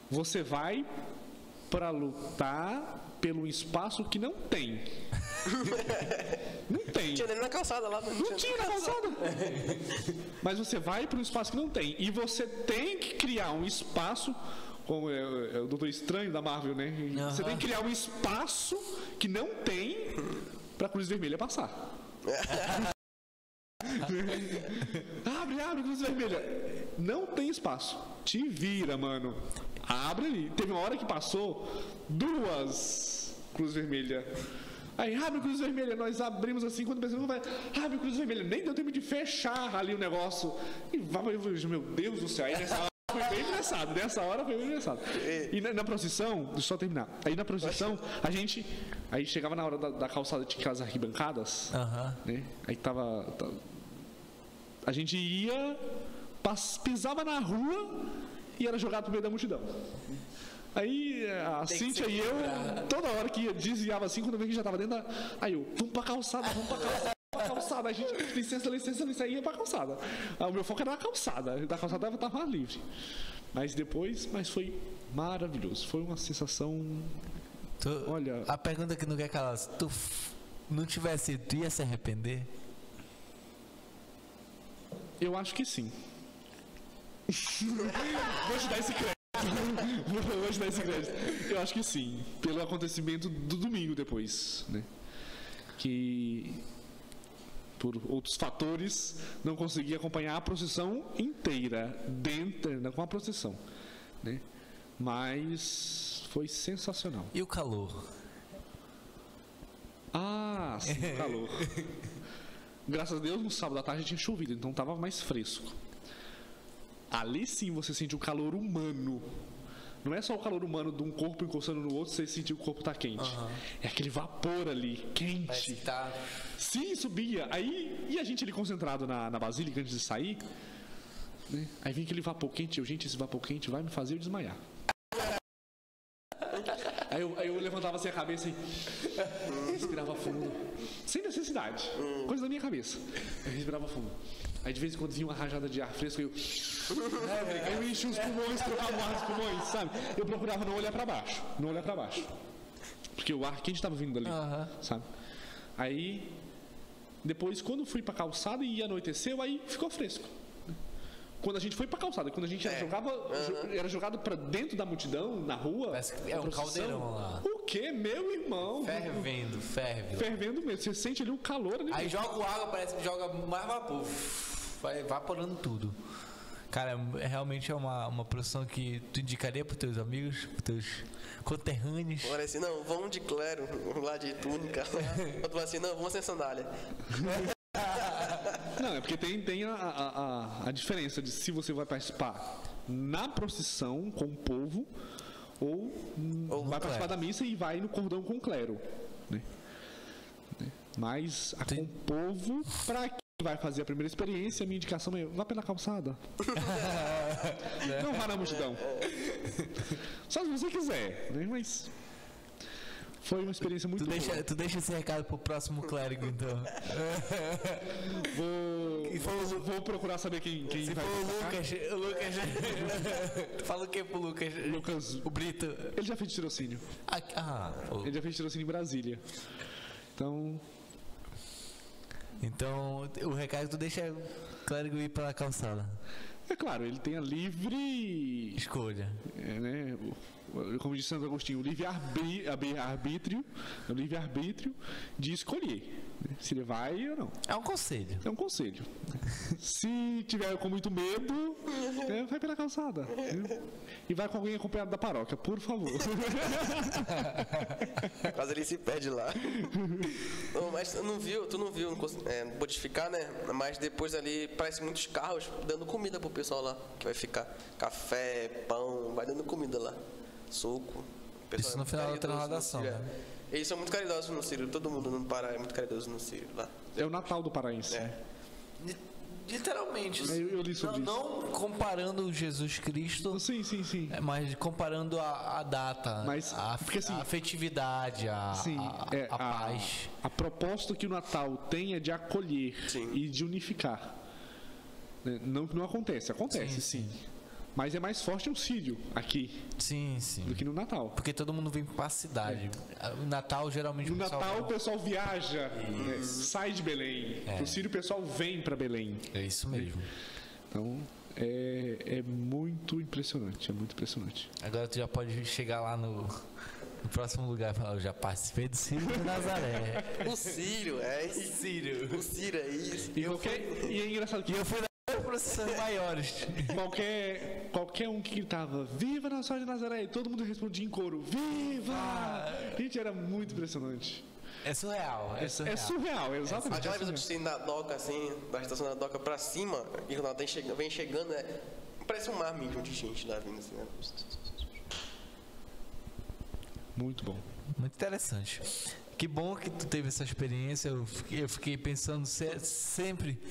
C: você vai para lutar pelo espaço que não tem. Não tem.
A: Tinha nem na calçada lá.
C: Não tinha na calçada. Mas você vai para um espaço que não tem. E você tem que criar um espaço, como é o Doutor Estranho da Marvel, né? Você tem que criar um espaço que não tem para a Cruz Vermelha passar. Abre, Cruz Vermelha. Não tem espaço. Te vira, mano. Abre ali. Teve uma hora que passou 2 Cruz Vermelha. Aí, abre Cruz Vermelha. Nós abrimos assim, quando pensamos, vai, abre Cruz Vermelha. Nem deu tempo de fechar ali o negócio. E vai, meu Deus do céu. Aí nessa hora foi bem engraçado. Nessa hora foi bem engraçado. E na procissão, deixa eu só terminar. Aí na procissão, aí chegava na hora da calçada, tinha aquelas arquibancadas. Né? Aí a gente ia, pisava na rua e era jogado pro meio da multidão. Aí a Cíntia e eu, toda hora que ia, desviava assim, quando eu vi que já tava dentro da... Aí eu, vamos pra calçada. A gente, licença, ia pra calçada. O meu foco era na calçada. Da calçada eu tava livre. Mas foi maravilhoso. Foi uma sensação... Olha...
D: A pergunta que não quer calar, se tu não tivesse ido, tu ia se arrepender?
C: Eu acho que sim. Vou te dar esse crédito. Eu acho que sim. Pelo acontecimento do domingo depois, né? Que por outros fatores não consegui acompanhar a procissão inteira com a procissão, né? Mas foi sensacional.
D: E o calor?
C: Ah, sim, o calor. Graças a Deus, no sábado à tarde tinha chovido, então estava mais fresco. Ali sim você sente o calor humano. Não é só o calor humano de um corpo encostando no outro, você sentir o corpo tá quente. É aquele vapor ali, quente.
D: Parece que tá...
C: Sim, subia. Aí, e a gente ali concentrado na basílica antes de sair, né? Aí vinha aquele vapor quente. Gente, esse vapor quente vai me fazer eu desmaiar. Aí eu levantava assim a cabeça e respirava fundo. Sem necessidade. Coisa da minha cabeça. Eu respirava fundo. Aí de vez em quando vinha uma rajada de ar fresco e eu enchi os pulmões, trocava o ar dos pulmões, sabe? Eu procurava não olhar pra baixo. Porque o ar quente estava vindo dali, sabe? Aí, depois, quando fui pra calçada e anoiteceu, aí ficou fresco. Quando a gente foi pra calçada, quando a gente era jogado pra dentro da multidão, na rua.
D: Parece que é um caldeirão lá.
C: O quê? Meu irmão? Fervendo mesmo. Você sente ali o calor ali.
D: Aí joga água, parece que joga mais vapor. Vai evaporando tudo. Cara, realmente é uma procissão que tu indicaria pros teus amigos, pros teus conterrâneos.
A: Olha assim, não, vamos de clero, lá de túnica. Outro vai assim, não, vamos sem sandália.
C: Não, é porque tem a diferença de se você vai participar na procissão com o povo ou vai participar da missa e vai no cordão com o clero, né? Mas com o povo, para quem vai fazer a primeira experiência, a minha indicação é vá pela calçada. Não vá na multidão. Só se você quiser, né? Mas foi uma experiência muito boa.
D: Tu deixa esse recado pro próximo clérigo, então.
C: Vou procurar saber quem vai.
D: O Lucas. Tu fala o que pro Lucas?
C: Lucas,
D: o Brito.
C: Ele já fez tirocínio. Ele já fez tirocínio em Brasília.
D: Então, o recado tu deixa o clérigo ir pela calçada.
C: É claro, ele tem a livre
D: escolha.
C: Né? como disse Santo Agostinho, o livre-arbítrio de escolher, né, se ele vai ou não.
D: É um conselho.
C: É um conselho. Se tiver com muito medo, vai pela calçada. Né? E vai com alguém acompanhado da paróquia, por favor.
A: Quase ele se perde lá. Não, mas tu não viu, pôde ficar, né? Mas depois ali parece muitos carros dando comida pro pessoal lá, que vai ficar café, pão, vai dando comida lá, suco.
D: Isso no final da transladação, né?
A: Eles são muito caridosos no Círio, todo mundo no Pará é muito caridoso no Círio lá.
C: É o Natal do paraense.
D: Literalmente.
C: Eu li sobre isso.
D: Não comparando Jesus Cristo.
C: Sim.
D: Mas comparando a data,
C: Mas, porque, assim,
D: a afetividade, a paz.
C: A proposta que o Natal tem é de acolher e de unificar. Né? Não acontece sim. Mas é mais forte o Círio aqui do que no Natal.
D: Porque todo mundo vem para a cidade. No Natal, geralmente,
C: no Natal o pessoal viaja, né? Sai de Belém. No Círio o pessoal vem para Belém.
D: É isso mesmo.
C: Então, é muito impressionante. É muito impressionante.
D: Agora tu já pode chegar lá no próximo lugar e falar: eu já participei do Círio de Nazaré.
A: O Círio, é isso. O Círio é isso.
C: E é engraçado que
D: eu fui procissões maiores.
C: Qualquer um que gritava "Viva Nossa Senhora de Nazaré!" e todo mundo respondia em coro "Viva!" Gente, era muito impressionante.
D: É surreal.
C: É surreal, exatamente.
A: Aquela vez eu estive na doca, assim, da estação da doca pra cima, e quando ela vem chegando, parece um mar mesmo de gente lá vindo assim, né?
C: Muito bom.
D: Muito interessante. Que bom que tu teve essa experiência. Eu fiquei pensando sempre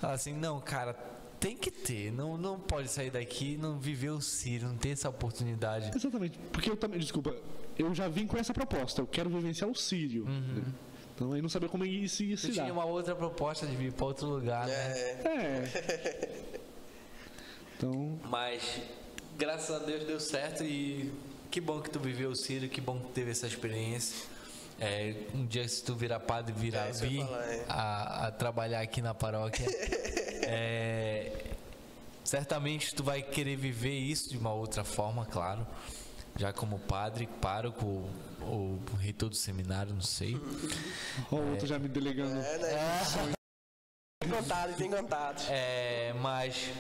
D: assim, não, cara, tem que ter, não pode sair daqui e não viver o Círio, não ter essa oportunidade.
C: Exatamente, porque eu também, desculpa, eu já vim com essa proposta, eu quero vivenciar o Círio. Né? Então aí não sabia como isso ia se dar.
D: Tinha uma outra proposta de vir para outro lugar, né?
C: Então...
D: Mas graças a Deus deu certo e que bom que tu viveu o Círio, que bom que teve essa experiência. Um dia, se tu virar padre, vir a trabalhar aqui na paróquia, certamente tu vai querer viver isso de uma outra forma, claro, já como padre, pároco ou reitor do seminário, não sei.
C: Ou outro já me delegando.
A: Tem contato.
D: Mas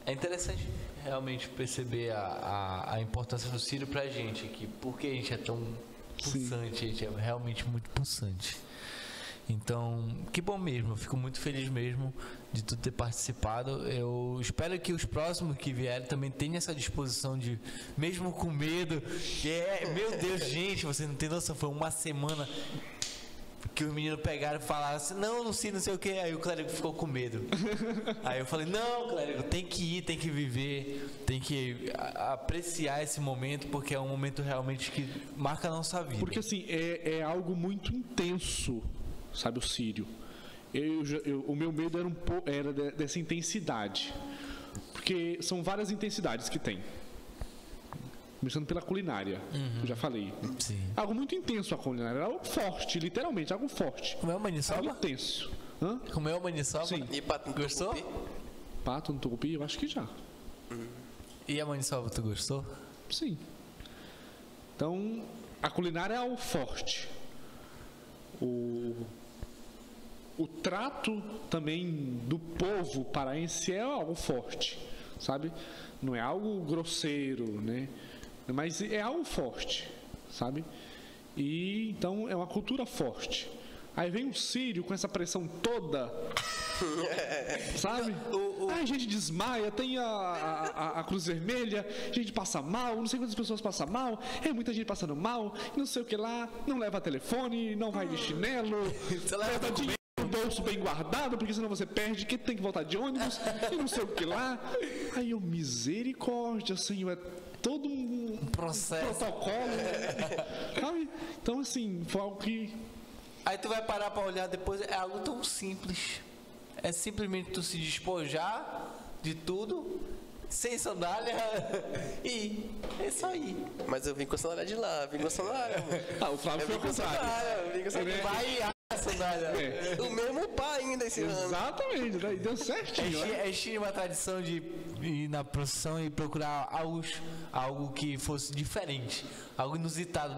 D: é interessante realmente perceber a importância do Círio pra gente aqui, porque a gente é tão pulsante, a gente é realmente muito pulsante. Então, que bom mesmo, eu fico muito feliz mesmo de tu ter participado. Eu espero que os próximos que vierem também tenham essa disposição de, mesmo com medo, meu Deus, gente, você não tem noção, foi uma semana que os meninos pegaram e falaram assim, não sei o que, aí o clérigo ficou com medo. Aí eu falei, não, clérigo, tem que ir, tem que viver, tem que apreciar esse momento, porque é um momento realmente que marca a nossa vida.
C: Porque assim, é algo muito intenso, sabe, o Círio. O meu medo era dessa intensidade, porque são várias intensidades que tem. Começando pela culinária, que eu já falei.
D: Sim.
C: Algo muito intenso a culinária, algo forte, literalmente, algo forte.
D: Comeu maniçoba?
C: Algo intenso.
D: Comeu maniçoba?
C: Sim.
A: E pato no
D: Gostou?
A: tucupi?
C: Pato no tucupi, eu acho que já.
D: E a maniçoba, tu gostou?
C: Sim. Então, a culinária é algo forte. O trato também do povo paraense é algo forte, sabe? Não é algo grosseiro, né? Mas é algo forte, sabe? E então é uma cultura forte. Aí vem o Círio com essa pressão toda, sabe? Aí a gente desmaia, tem a Cruz Vermelha, a gente passa mal, não sei quantas pessoas passam mal, muita gente passando mal, não sei o que lá, não leva telefone, não vai de chinelo, leva dinheiro no bolso bem guardado, porque senão você perde, que tem que voltar de ônibus, e não sei o que lá. Aí eu, misericórdia, Senhor, é todo um protocolo, sabe? Então assim, foi algo que...
D: Aí tu vai parar pra olhar depois, é algo tão simples. É simplesmente tu se despojar de tudo, sem sandália, e é isso aí.
A: Mas eu vim com a sandália de lá, vim com a sandália.
C: O Flávio foi ao contrário.
A: Eu vim com a sandália.
D: sandália.
A: O mesmo pai ainda esse ano.
C: Exatamente, daí deu certinho.
D: A gente tinha uma tradição de ir na procissão e procurar algo que fosse diferente, algo inusitado.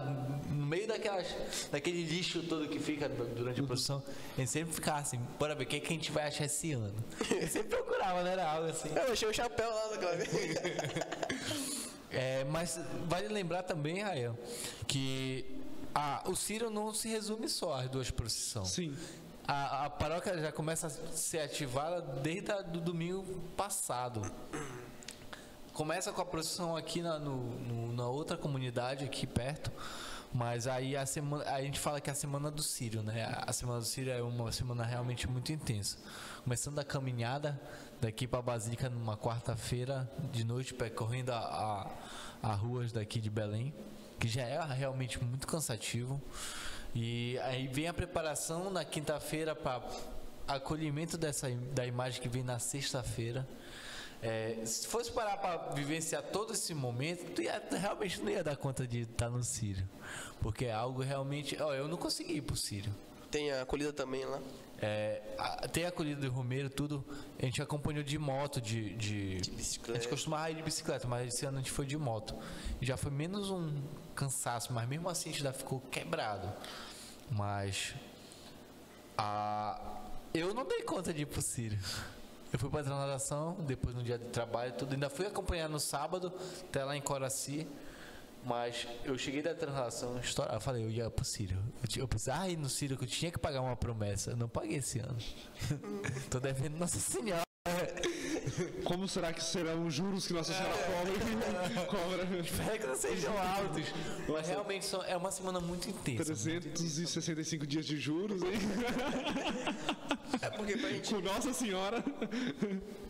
D: No meio daquele lixo todo que fica durante a procissão, a gente sempre ficava assim, bora ver o que a gente vai achar esse ano. Eu sempre procurava, né? Era algo assim.
A: Eu achei o chapéu lá daquela vez.
D: Mas vale lembrar também, Rael, que o Círio não se resume só às 2 procissões.
C: Sim.
D: A paróquia já começa a ser ativada desde o domingo passado. Começa com a procissão aqui na outra comunidade aqui perto, mas aí a gente fala que é a Semana do Círio, né? A Semana do Círio é uma semana realmente muito intensa. Começando a caminhada daqui para a Basílica numa quarta-feira de noite, percorrendo a ruas daqui de Belém, que já é realmente muito cansativo. E aí vem a preparação na quinta-feira para acolhimento da imagem que vem na sexta-feira. Se fosse parar para vivenciar todo esse momento, realmente não ia dar conta de estar no Círio, porque é algo realmente... eu não consegui ir pro Círio.
A: Tem a acolhida também lá.
D: Tem a acolhida do Romeiro, tudo. A gente acompanhou de moto, de
A: bicicleta.
D: A gente costumava ir de bicicleta, mas esse ano a gente foi de moto. E já foi menos um cansaço, mas mesmo assim a gente ainda ficou quebrado. Mas eu não dei conta de ir pro Círio. Eu fui para a transladação, depois no dia de trabalho, tudo. Ainda fui acompanhar no sábado, até lá em Coraci. Mas eu cheguei da translação, eu falei, eu ia pro Círio. Eu pensei, no Círio que eu tinha que pagar uma promessa. Eu não paguei esse ano. Tô devendo Nossa Senhora.
C: Como será que serão os juros que Nossa Senhora cobra?
D: Espero que não sejam altos. Mas realmente é uma semana muito intensa.
C: 365 dias de juros, hein?
A: É porque pra gente...
C: Com Nossa Senhora.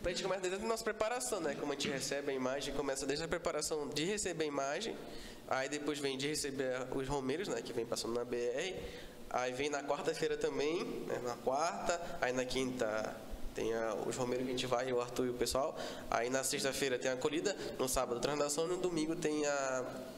A: A gente começa desde a nossa preparação, né? Como a gente recebe a imagem, começa desde a preparação de receber a imagem, aí depois vem de receber os romeiros, né? Que vem passando na BR, aí vem na quarta-feira também, né? Na quarta, aí na quinta tem os romeiros que a gente vai, o Arthur e o pessoal, aí na sexta-feira tem a acolhida, no sábado a translação e no domingo tem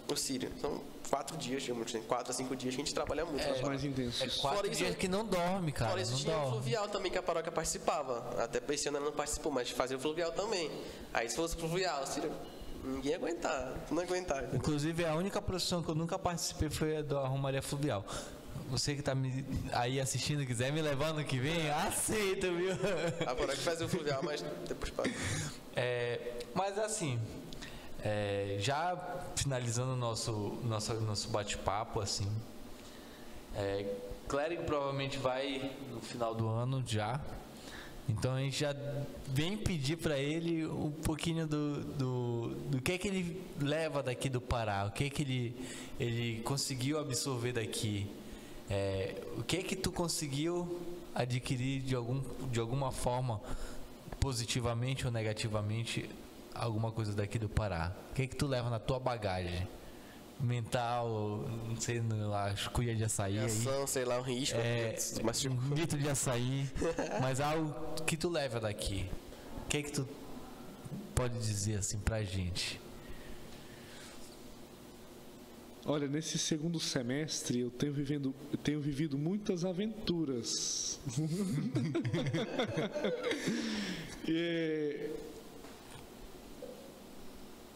A: o Círio. São 4 dias, 4 a 5 dias que a gente trabalha muito.
C: Mais intenso.
D: 4 dias que não dorme, cara.
A: Fora isso, tinha o fluvial também, que a paróquia participava. Até esse ano ela não participou, mas fazia o fluvial também. Aí se fosse o fluvial, ninguém ia aguentar. Não ia aguentar.
D: Inclusive, a única procissão que eu nunca participei foi a da Romaria Fluvial. Você que está aí assistindo, quiser me levar ano que vem, aceito, viu?
A: A paróquia fazia o fluvial, mas depois para.
D: Mas assim, já finalizando o nosso bate-papo, assim, Clérigo provavelmente vai no final do ano já. Então a gente já vem pedir para ele um pouquinho do que é que ele leva daqui do Pará, o que é que ele conseguiu absorver daqui. O que é que tu conseguiu adquirir de alguma forma, positivamente ou negativamente, alguma coisa daqui do Pará? O que é que tu leva na tua bagagem? Mental, não sei, as cuias de açaí
A: ação, sei lá, um risco,
D: um litro de açaí, mas algo que tu leva daqui. O que é que tu pode dizer assim pra gente?
C: Olha, nesse segundo semestre eu tenho vivido muitas aventuras.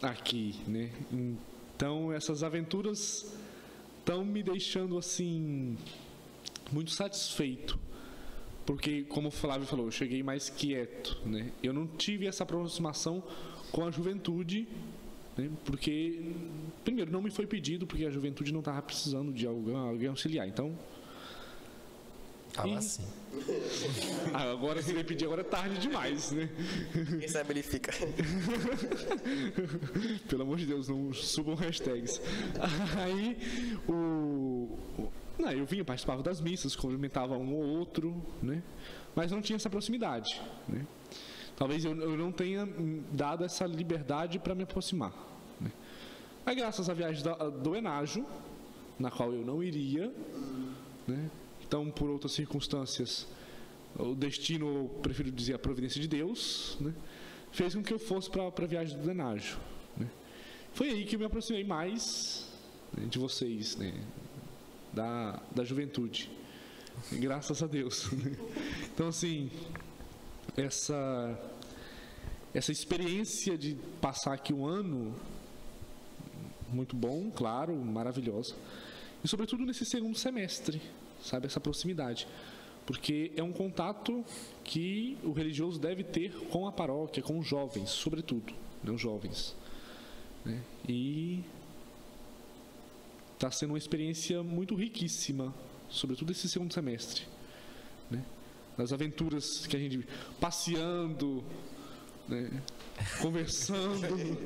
C: Aqui, né? Então essas aventuras estão me deixando assim muito satisfeito, porque como o Flávio falou, eu cheguei mais quieto, né? Eu não tive essa aproximação com a juventude, né? Porque primeiro não me foi pedido, porque a juventude não estava precisando de alguém auxiliar, então
D: assim.
C: Agora se me pedir, agora é tarde demais, né?
A: Quem sabe ele fica.
C: Pelo amor de Deus, não subam hashtags. Aí eu participava das missas, cumprimentava um ou outro, né? Mas não tinha essa proximidade, né? Talvez eu não tenha dado essa liberdade para me aproximar, né? Aí, graças à viagem do Enágio, na qual eu não iria, né? Então, por outras circunstâncias, o destino, eu prefiro dizer a providência de Deus, né, fez com que eu fosse para a viagem do Enágio, né. Foi aí que eu me aproximei mais, né, de vocês, né, da juventude. Graças a Deus. Então, assim, essa experiência de passar aqui um ano, muito bom, claro, maravilhosa. E, sobretudo, nesse segundo semestre, sabe? Essa proximidade. Porque é um contato que o religioso deve ter com a paróquia, com os jovens, sobretudo, né? Os jovens. Né? E está sendo uma experiência muito riquíssima, sobretudo esse segundo semestre, né? Das aventuras que a gente passeando, né? Conversando, né?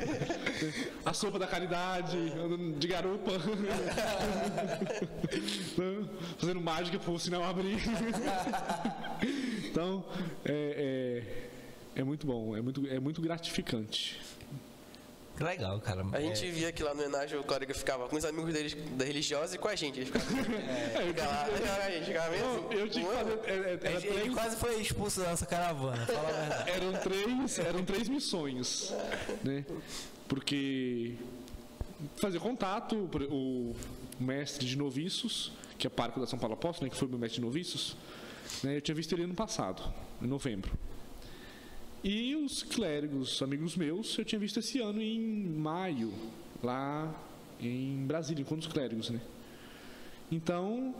C: A sopa da caridade, andando de garupa, né? Fazendo mágica para o sinal abrir. Então é muito bom, é muito gratificante.
D: Que legal, cara.
A: A gente via que lá no Enage o clérigo ficava com os amigos deles da religiosa e com a gente. Ele ficava, a gente ficava meio assim.
C: Eu tinha que fazer.
D: Ele quase foi expulso da nossa caravana, fala a verdade.
C: Eram três missões, né? Porque fazer contato, o mestre de noviços, que é pároco da São Paulo Apóstolo, né, que foi meu mestre de noviços, né, eu tinha visto ele ano passado, em novembro. E os clérigos, amigos meus, eu tinha visto esse ano em maio, lá em Brasília, enquanto os clérigos, né? Então,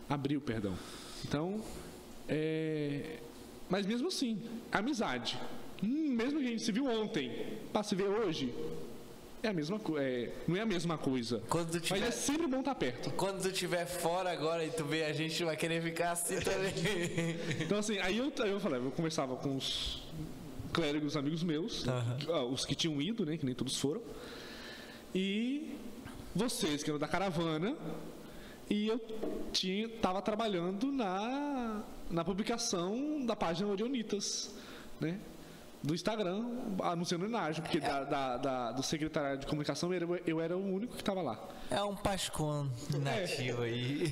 C: abril, perdão. Então, mas mesmo assim, amizade. Mesmo que a gente se viu ontem, para se ver hoje, é a mesma não é a mesma coisa. Mas é sempre bom estar perto.
D: Quando tu estiver fora agora e tu vê a gente, vai querer ficar assim também.
C: Então, assim, aí eu falei, eu conversava com os clérigos amigos meus, os que tinham ido, né, que nem todos foram, e vocês que eram da caravana, e eu estava trabalhando na publicação da página Orionitas, né? Do Instagram, anunciando o Enage, porque do secretariado de comunicação eu era o único que estava lá.
D: É um Pascon nativo aí.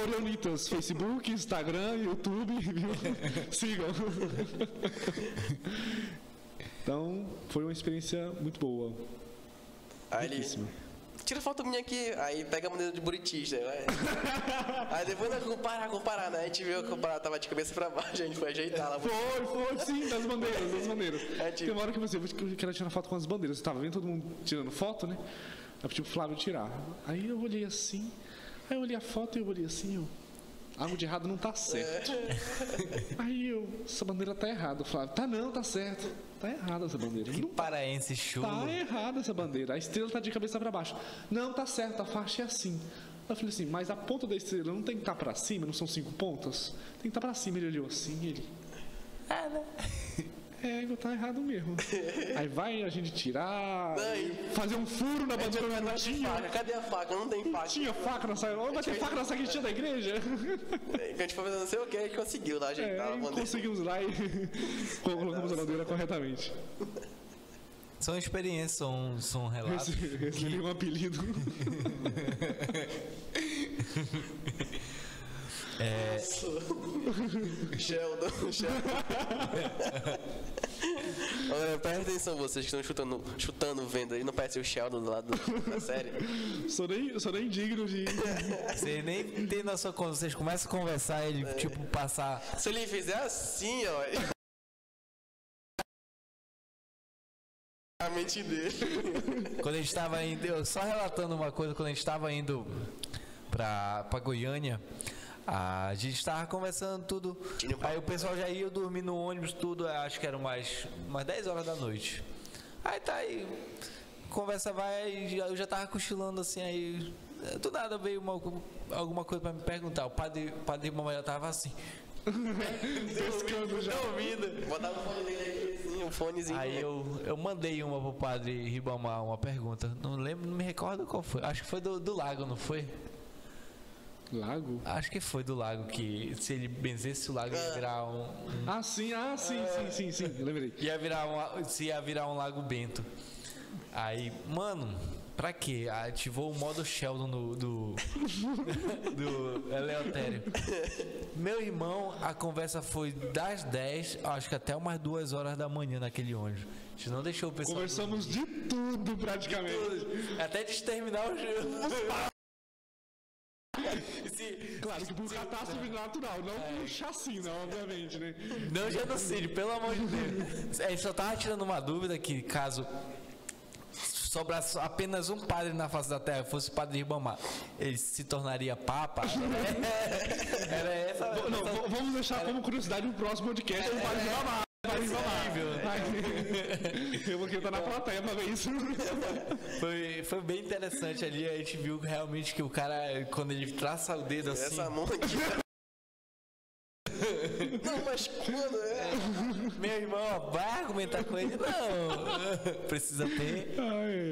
C: @Orionitas, Facebook, Instagram, YouTube, viu? Sigam. Então, foi uma experiência muito boa.
A: Aí ele tira foto minha aqui, aí pega a bandeira de Buritista. Aí depois nós comparar, né? A gente viu que comparar, tava de cabeça pra baixo, a gente foi ajeitar lá.
C: Foi, sim, das bandeiras. Tem uma hora que eu quero tirar foto com as bandeiras. Eu tava vendo todo mundo tirando foto, né? Eu pedi pro Flávio tirar. Aí eu olhei assim, aí eu olhei a foto e eu olhei assim, algo de errado não tá certo. Aí essa bandeira tá errada, Flávio. Tá certo. Tá errada essa bandeira.
D: Que paraense chulo.
C: Tá errada essa bandeira. A estrela tá de cabeça para baixo. Não, tá certo, a faixa é assim. Eu falei assim, mas a ponta da estrela não tem que estar para cima, não são 5 pontas? Tem que estar para cima. Ele olhou assim, ele... tá errado mesmo. Aí vai a gente tirar, fazer um furo na bandeira que não tinha.
A: Cadê a faca? Não tem faca.
C: Não tinha faca na saia. Vai ter faca na saquetinha da igreja?
A: A gente foi fazendo não sei o que, a gente conseguiu lá ajeitar a bandeira.
C: Conseguimos lá e colocamos a bandeira corretamente.
D: São experiências, são relatos.
C: Recebi um apelido.
A: Sheldon. Olha, presta atenção, vocês que estão chutando vendo aí, não parece o Sheldon do lado da série?
C: Sou nem digno de...
D: Você nem tem noção quando vocês começam a conversar, ele tipo passar...
A: Se ele fizer assim, ó... A mente dele.
D: Quando a gente estava indo... Só relatando uma coisa, quando a gente estava indo pra Goiânia... A gente estava conversando tudo, aí o pessoal já ia dormir no ônibus, tudo, acho que eram umas 10 horas da noite. Aí conversa vai, eu já tava cochilando assim, aí do nada veio alguma coisa para me perguntar, o padre irmão já tava assim.
C: Pescando já.
A: Ouvindo. Botava o fone dele aqui assim, um fonezinho.
D: Aí eu mandei uma pro padre Ribamar, uma pergunta, não me recordo qual foi, acho que foi do lago, não foi?
C: Lago?
D: Acho que foi do lago, que se ele benzesse o lago ia virar
C: sim, lembrei.
D: Ia virar um Lago Bento. Aí, mano, pra quê? Ativou o modo Sheldon do Eleutério. Meu irmão, a conversa foi das 10, acho que até umas 2 horas da manhã naquele ônibus. A gente não deixou o pessoal...
C: Conversamos de tudo, praticamente.
D: Até de terminar o jogo.
C: Claro que por catástrofe natural, não por chacina, obviamente, né?
D: Não genocídio, pelo amor de Deus. Ele só tava tirando uma dúvida que caso sobrasse apenas um padre na face da terra, fosse o padre Ribamar, ele se tornaria papa? Era essa.
C: Não, vamos deixar como curiosidade no próximo podcast o padre Ribamar. Eu vou estar na plateia pra ver isso.
D: Foi bem interessante ali. A gente viu realmente que o cara, quando ele traça o dedo assim.
A: Essa mão aqui. Não, mas quando
D: meu irmão, vai argumentar com ele? Não. Precisa ter.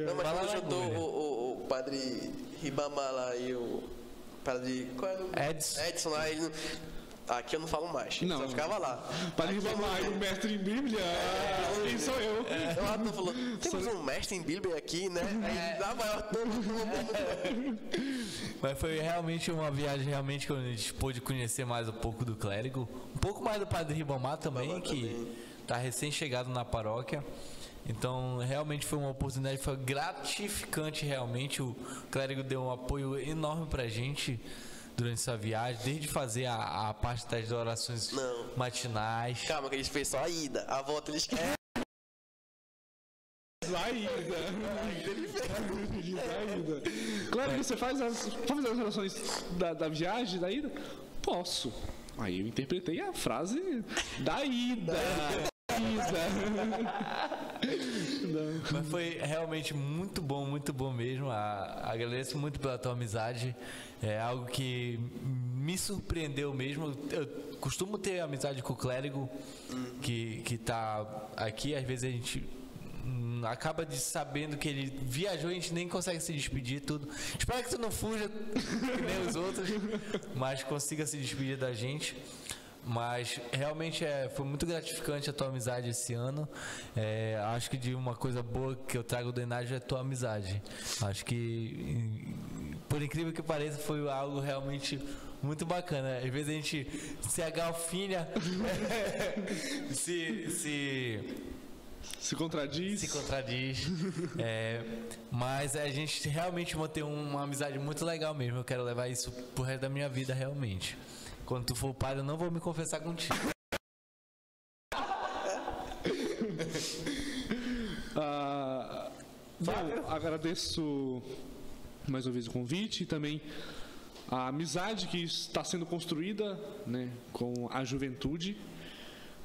A: Não, mas quando juntou o padre Ribamar lá e o padre. Qual era o Edson lá, ele. Aqui eu não falo mais.
C: Não.
A: Só ficava lá.
C: Padre Ribamar e o mestre em Bíblia. Quem sou eu?
A: Então o Arthur falou: temos um mestre em Bíblia aqui, né? Aí lá vai o Arthur.
D: Mas foi realmente uma viagem realmente que a gente pôde conhecer mais um pouco do clérigo, um pouco mais do padre Ribamar também, que está recém-chegado na paróquia. Então realmente foi uma oportunidade, foi gratificante realmente. O clérigo deu um apoio enorme pra gente durante essa viagem, desde fazer a parte das orações matinais.
A: Calma, que eles fez só a ida, a volta eles querem.
C: Ainda. Claro que você faz as orações da viagem, da ida? Posso. Aí eu interpretei a frase da ida.
D: Mas foi realmente muito bom mesmo. Agradeço muito pela tua amizade. É algo que me surpreendeu mesmo. Eu costumo ter amizade com o clérigo que tá aqui. Às vezes a gente acaba sabendo que ele viajou e a gente nem consegue se despedir tudo. Espero que tu não fuja que nem os outros, mas consiga se despedir da gente. Mas realmente foi muito gratificante a tua amizade esse ano. Acho que de uma coisa boa que eu trago do Enágio é a tua amizade. Acho que, por incrível que pareça, foi algo realmente muito bacana. Às vezes a gente se agalfinha,
C: se contradiz.
D: Mas a gente realmente mantém uma amizade muito legal mesmo. Eu quero levar isso pro resto da minha vida realmente. Quando tu for padre, eu não vou me confessar contigo.
C: Bom, agradeço mais uma vez o convite e também a amizade que está sendo construída, né, com a juventude.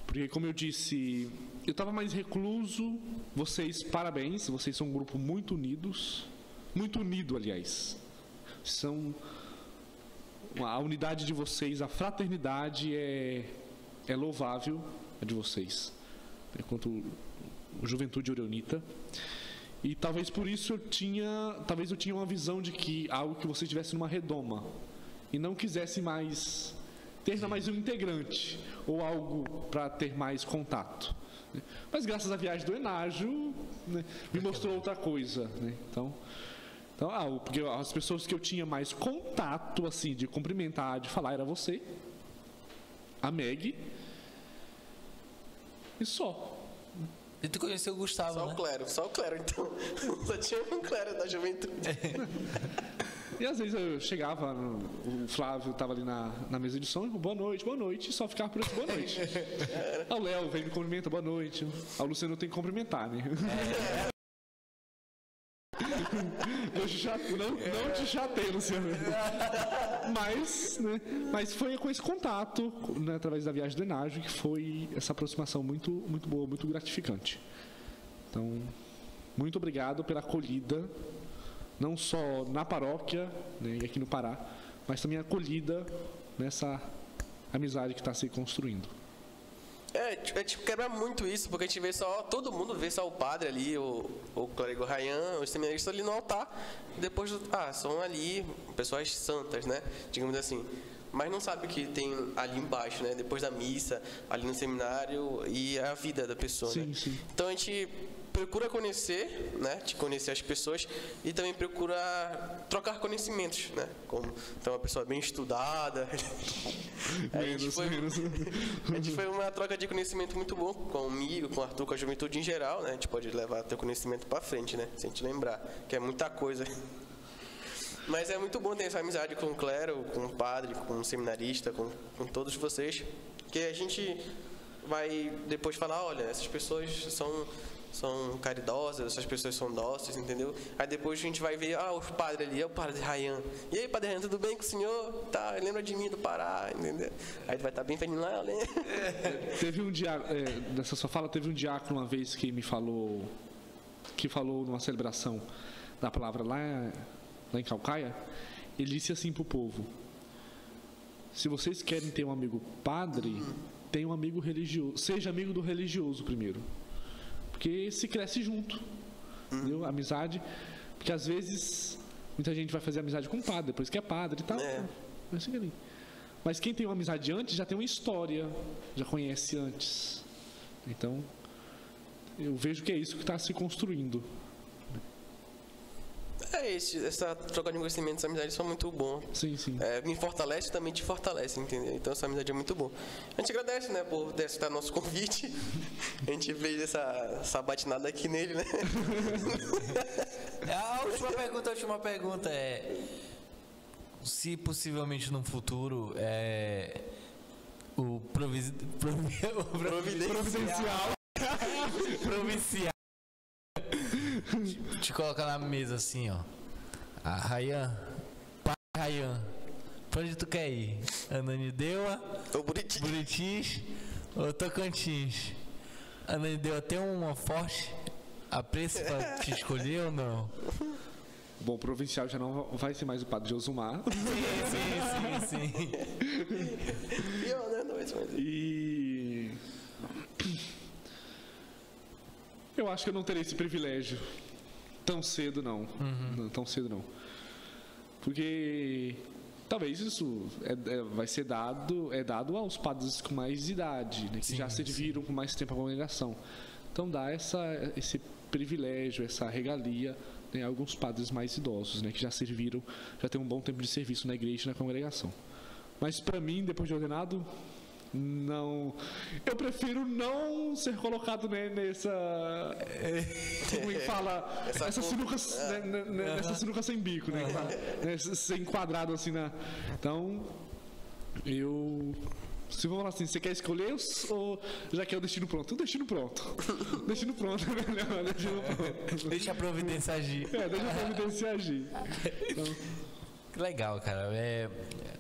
C: Porque, como eu disse, eu estava mais recluso. Vocês, parabéns, vocês são um grupo muito unidos. Muito unido, aliás. São... A unidade de vocês, a fraternidade é louvável, a de vocês, enquanto juventude orionita. E talvez por isso eu tinha uma visão de que algo que vocês tivessem numa redoma e não quisesse mais ter mais um integrante ou algo para ter mais contato. Mas graças à viagem do Enágio, né, me mostrou outra coisa, né? Então, porque as pessoas que eu tinha mais contato, assim, de cumprimentar, de falar, era você, a Meg, e só.
D: E tu conheceu o Gustavo,
A: só
D: né?
A: Só o clero, então. Só tinha um clero da juventude.
C: E às vezes eu chegava, o Flávio estava ali na mesa de som, boa noite, e só ficava por isso, boa noite. O Léo vem me cumprimenta, boa noite. O Luciano tem que cumprimentar, né? Não te chatei, Luciano. Mas foi com esse contato, né, através da viagem do Enágio, que foi essa aproximação muito, muito boa, muito gratificante. Então, muito obrigado pela acolhida, não só na paróquia, né, aqui no Pará, mas também a acolhida nessa amizade que está se construindo.
A: Tipo, quebra muito isso, porque a gente vê só, todo mundo vê só o padre ali, o clérigo Ryan, os seminaristas ali no altar, depois, são ali pessoas santas, né, digamos assim, mas não sabe o que tem ali embaixo, né, depois da missa, ali no seminário, e a vida da pessoa,
C: sim,
A: né.
C: Sim.
A: Então a gente procura conhecer, né, de conhecer as pessoas e também procura trocar conhecimentos, né, como então uma pessoa bem estudada. A gente foi uma troca de conhecimento muito bom comigo, com o Arthur, com a juventude em geral, né, a gente pode levar teu conhecimento para frente, né, se a gente lembrar, que é muita coisa. Mas é muito bom ter essa amizade com o clero, com o padre, com o seminarista, com todos vocês, que a gente vai depois falar, olha, essas pessoas são caridosas, essas pessoas são dóceis, entendeu? Aí depois a gente vai ver, o padre ali, é o padre Ryan. E aí, padre Ryan, tudo bem com o senhor? Tá, lembra de mim do Pará, entendeu? Aí vai estar bem feliz lá, né?
C: Teve um diácono, nessa sua fala, teve um diácono uma vez que me falou, numa celebração da palavra lá em Calcaia, ele disse assim pro povo: se vocês querem ter um amigo padre, tenha um amigo religioso, seja amigo do religioso primeiro. Porque se cresce junto, entendeu? Amizade, porque às vezes muita gente vai fazer amizade com o padre, depois que é padre e tal, mas quem tem uma amizade antes já tem uma história, já conhece antes. Então, eu vejo que é isso que está se construindo.
A: Essa troca de conhecimentos, essa amizade são muito bom.
C: Sim, sim.
A: Me fortalece e também te fortalece, entendeu? Então essa amizade é muito boa. A gente agradece, né, por aceitar nosso convite. A gente fez essa batinada aqui nele, né?
D: A última pergunta é: se possivelmente no futuro o provincial te colocar na mesa assim, ó. Ryan, pai Ryan, pra onde tu quer ir? Ananindeua,
A: Ou
D: Buritis ou Tocantins? Ananindeua tem uma forte apreço pra te escolher ou não?
C: Bom, o provincial já não vai ser mais o padre Josumar.
D: Sim.
A: Pior, né? Não vai ser mais.
C: E eu acho que eu não terei esse privilégio tão cedo, não. Não, tão cedo, não. Porque talvez isso vai ser dado aos padres com mais idade, né, que já serviram por mais tempo a congregação. Então dá esse privilégio, essa regalia, né, a alguns padres mais idosos, né, que já serviram, já tem um bom tempo de serviço na igreja e na congregação. Mas para mim, depois de ordenado, não, eu prefiro não ser colocado, né, nessa, como é que fala, essa sinuca, nessa sinuca sem bico, né, ser enquadrado assim então se vamos falar assim, você quer escolher ou já quer o destino pronto? O destino pronto. Destino pronto é melhor, destino pronto.
D: Deixa a providência agir.
C: Deixa a providência agir. Então,
D: que legal, cara.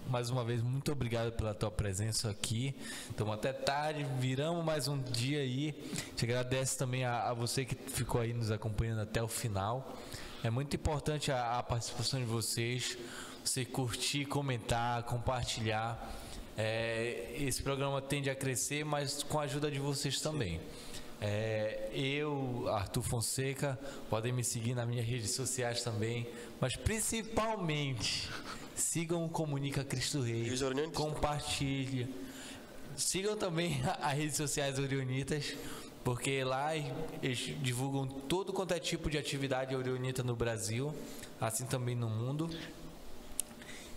D: Mais uma vez, muito obrigado pela tua presença aqui. Estamos até tarde, viramos mais um dia aí. Te agradeço também a você que ficou aí nos acompanhando até o final. É muito importante a participação de vocês. Você curtir, comentar, compartilhar. Esse programa tende a crescer, mas com a ajuda de vocês também. Eu, Arthur Fonseca, podem me seguir nas minhas redes sociais também, mas principalmente sigam o Comunica Cristo Rei, compartilhem, sigam também as redes sociais Orionitas, porque lá eles divulgam todo quanto é tipo de atividade orionita no Brasil, assim também no mundo.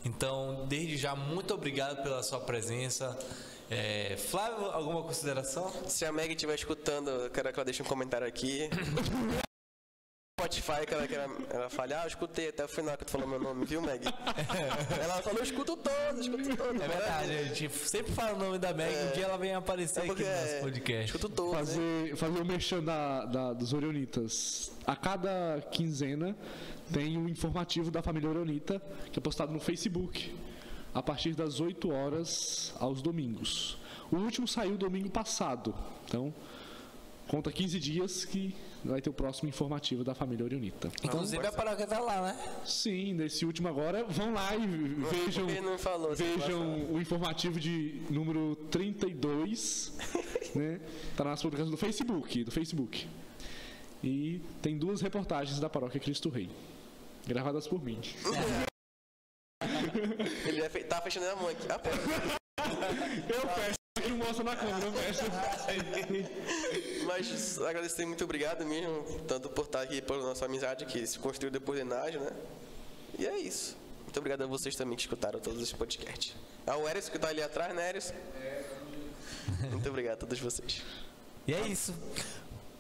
D: Então, desde já, muito obrigado pela sua presença. Flávio, alguma consideração?
A: Se a Meg estiver escutando, quero que ela deixe um comentário aqui. Spotify, que ela falha, eu escutei até o final que tu falou meu nome, viu, Meg? Ela falou, eu escuto todo.
D: É verdade, a gente sempre fala o nome da Meg, um dia ela vem aparecer aqui no nosso podcast.
A: Escuto todo,
C: fazer o merchan dos Orionitas. A cada quinzena tem um informativo da família Orionita, que é postado no Facebook, a partir das 8 horas aos domingos. O último saiu domingo passado, então conta 15 dias que vai ter o próximo informativo da família Orionita.
D: Inclusive a paróquia tá lá, né?
C: Sim, nesse último agora, vão lá e vejam o informativo de número 32, né? Tá nas publicações do Facebook. E tem 2 reportagens da paróquia Cristo Rei, gravadas por mim.
A: Ele tá fechando a mão aqui.
C: Eu fecho, não mostra na câmera, eu fecho.
A: Mas agradecer, muito obrigado mesmo, tanto por estar aqui, pela nossa amizade que se construiu depois do Enágio, né? E é isso. Muito obrigado a vocês também que escutaram todos esses podcasts. O Eris que tá ali atrás, né, Eris? Muito obrigado a todos vocês.
D: E é isso.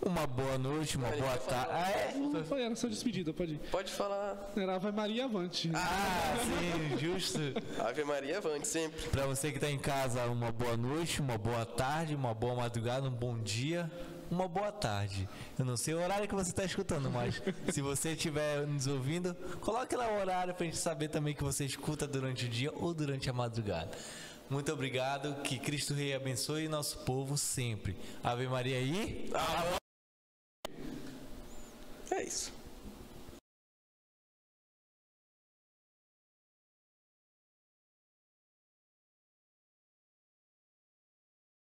B: uma boa noite, uma boa tarde. Ah, é?
C: Não foi, era sua despedida, pode ir.
A: Pode falar.
C: Era Ave Maria Avante.
B: Ah, sim, justo.
A: Ave Maria avante sempre.
B: Para você que está em casa, uma boa noite, uma boa tarde, uma boa madrugada, um bom dia, uma boa tarde. Eu não sei o horário que você está escutando, mas se você estiver nos ouvindo, coloque lá o horário para a gente saber também que você escuta durante o dia ou durante a madrugada. Muito obrigado, que Cristo Rei abençoe nosso povo sempre. Ave Maria aí.
A: É isso.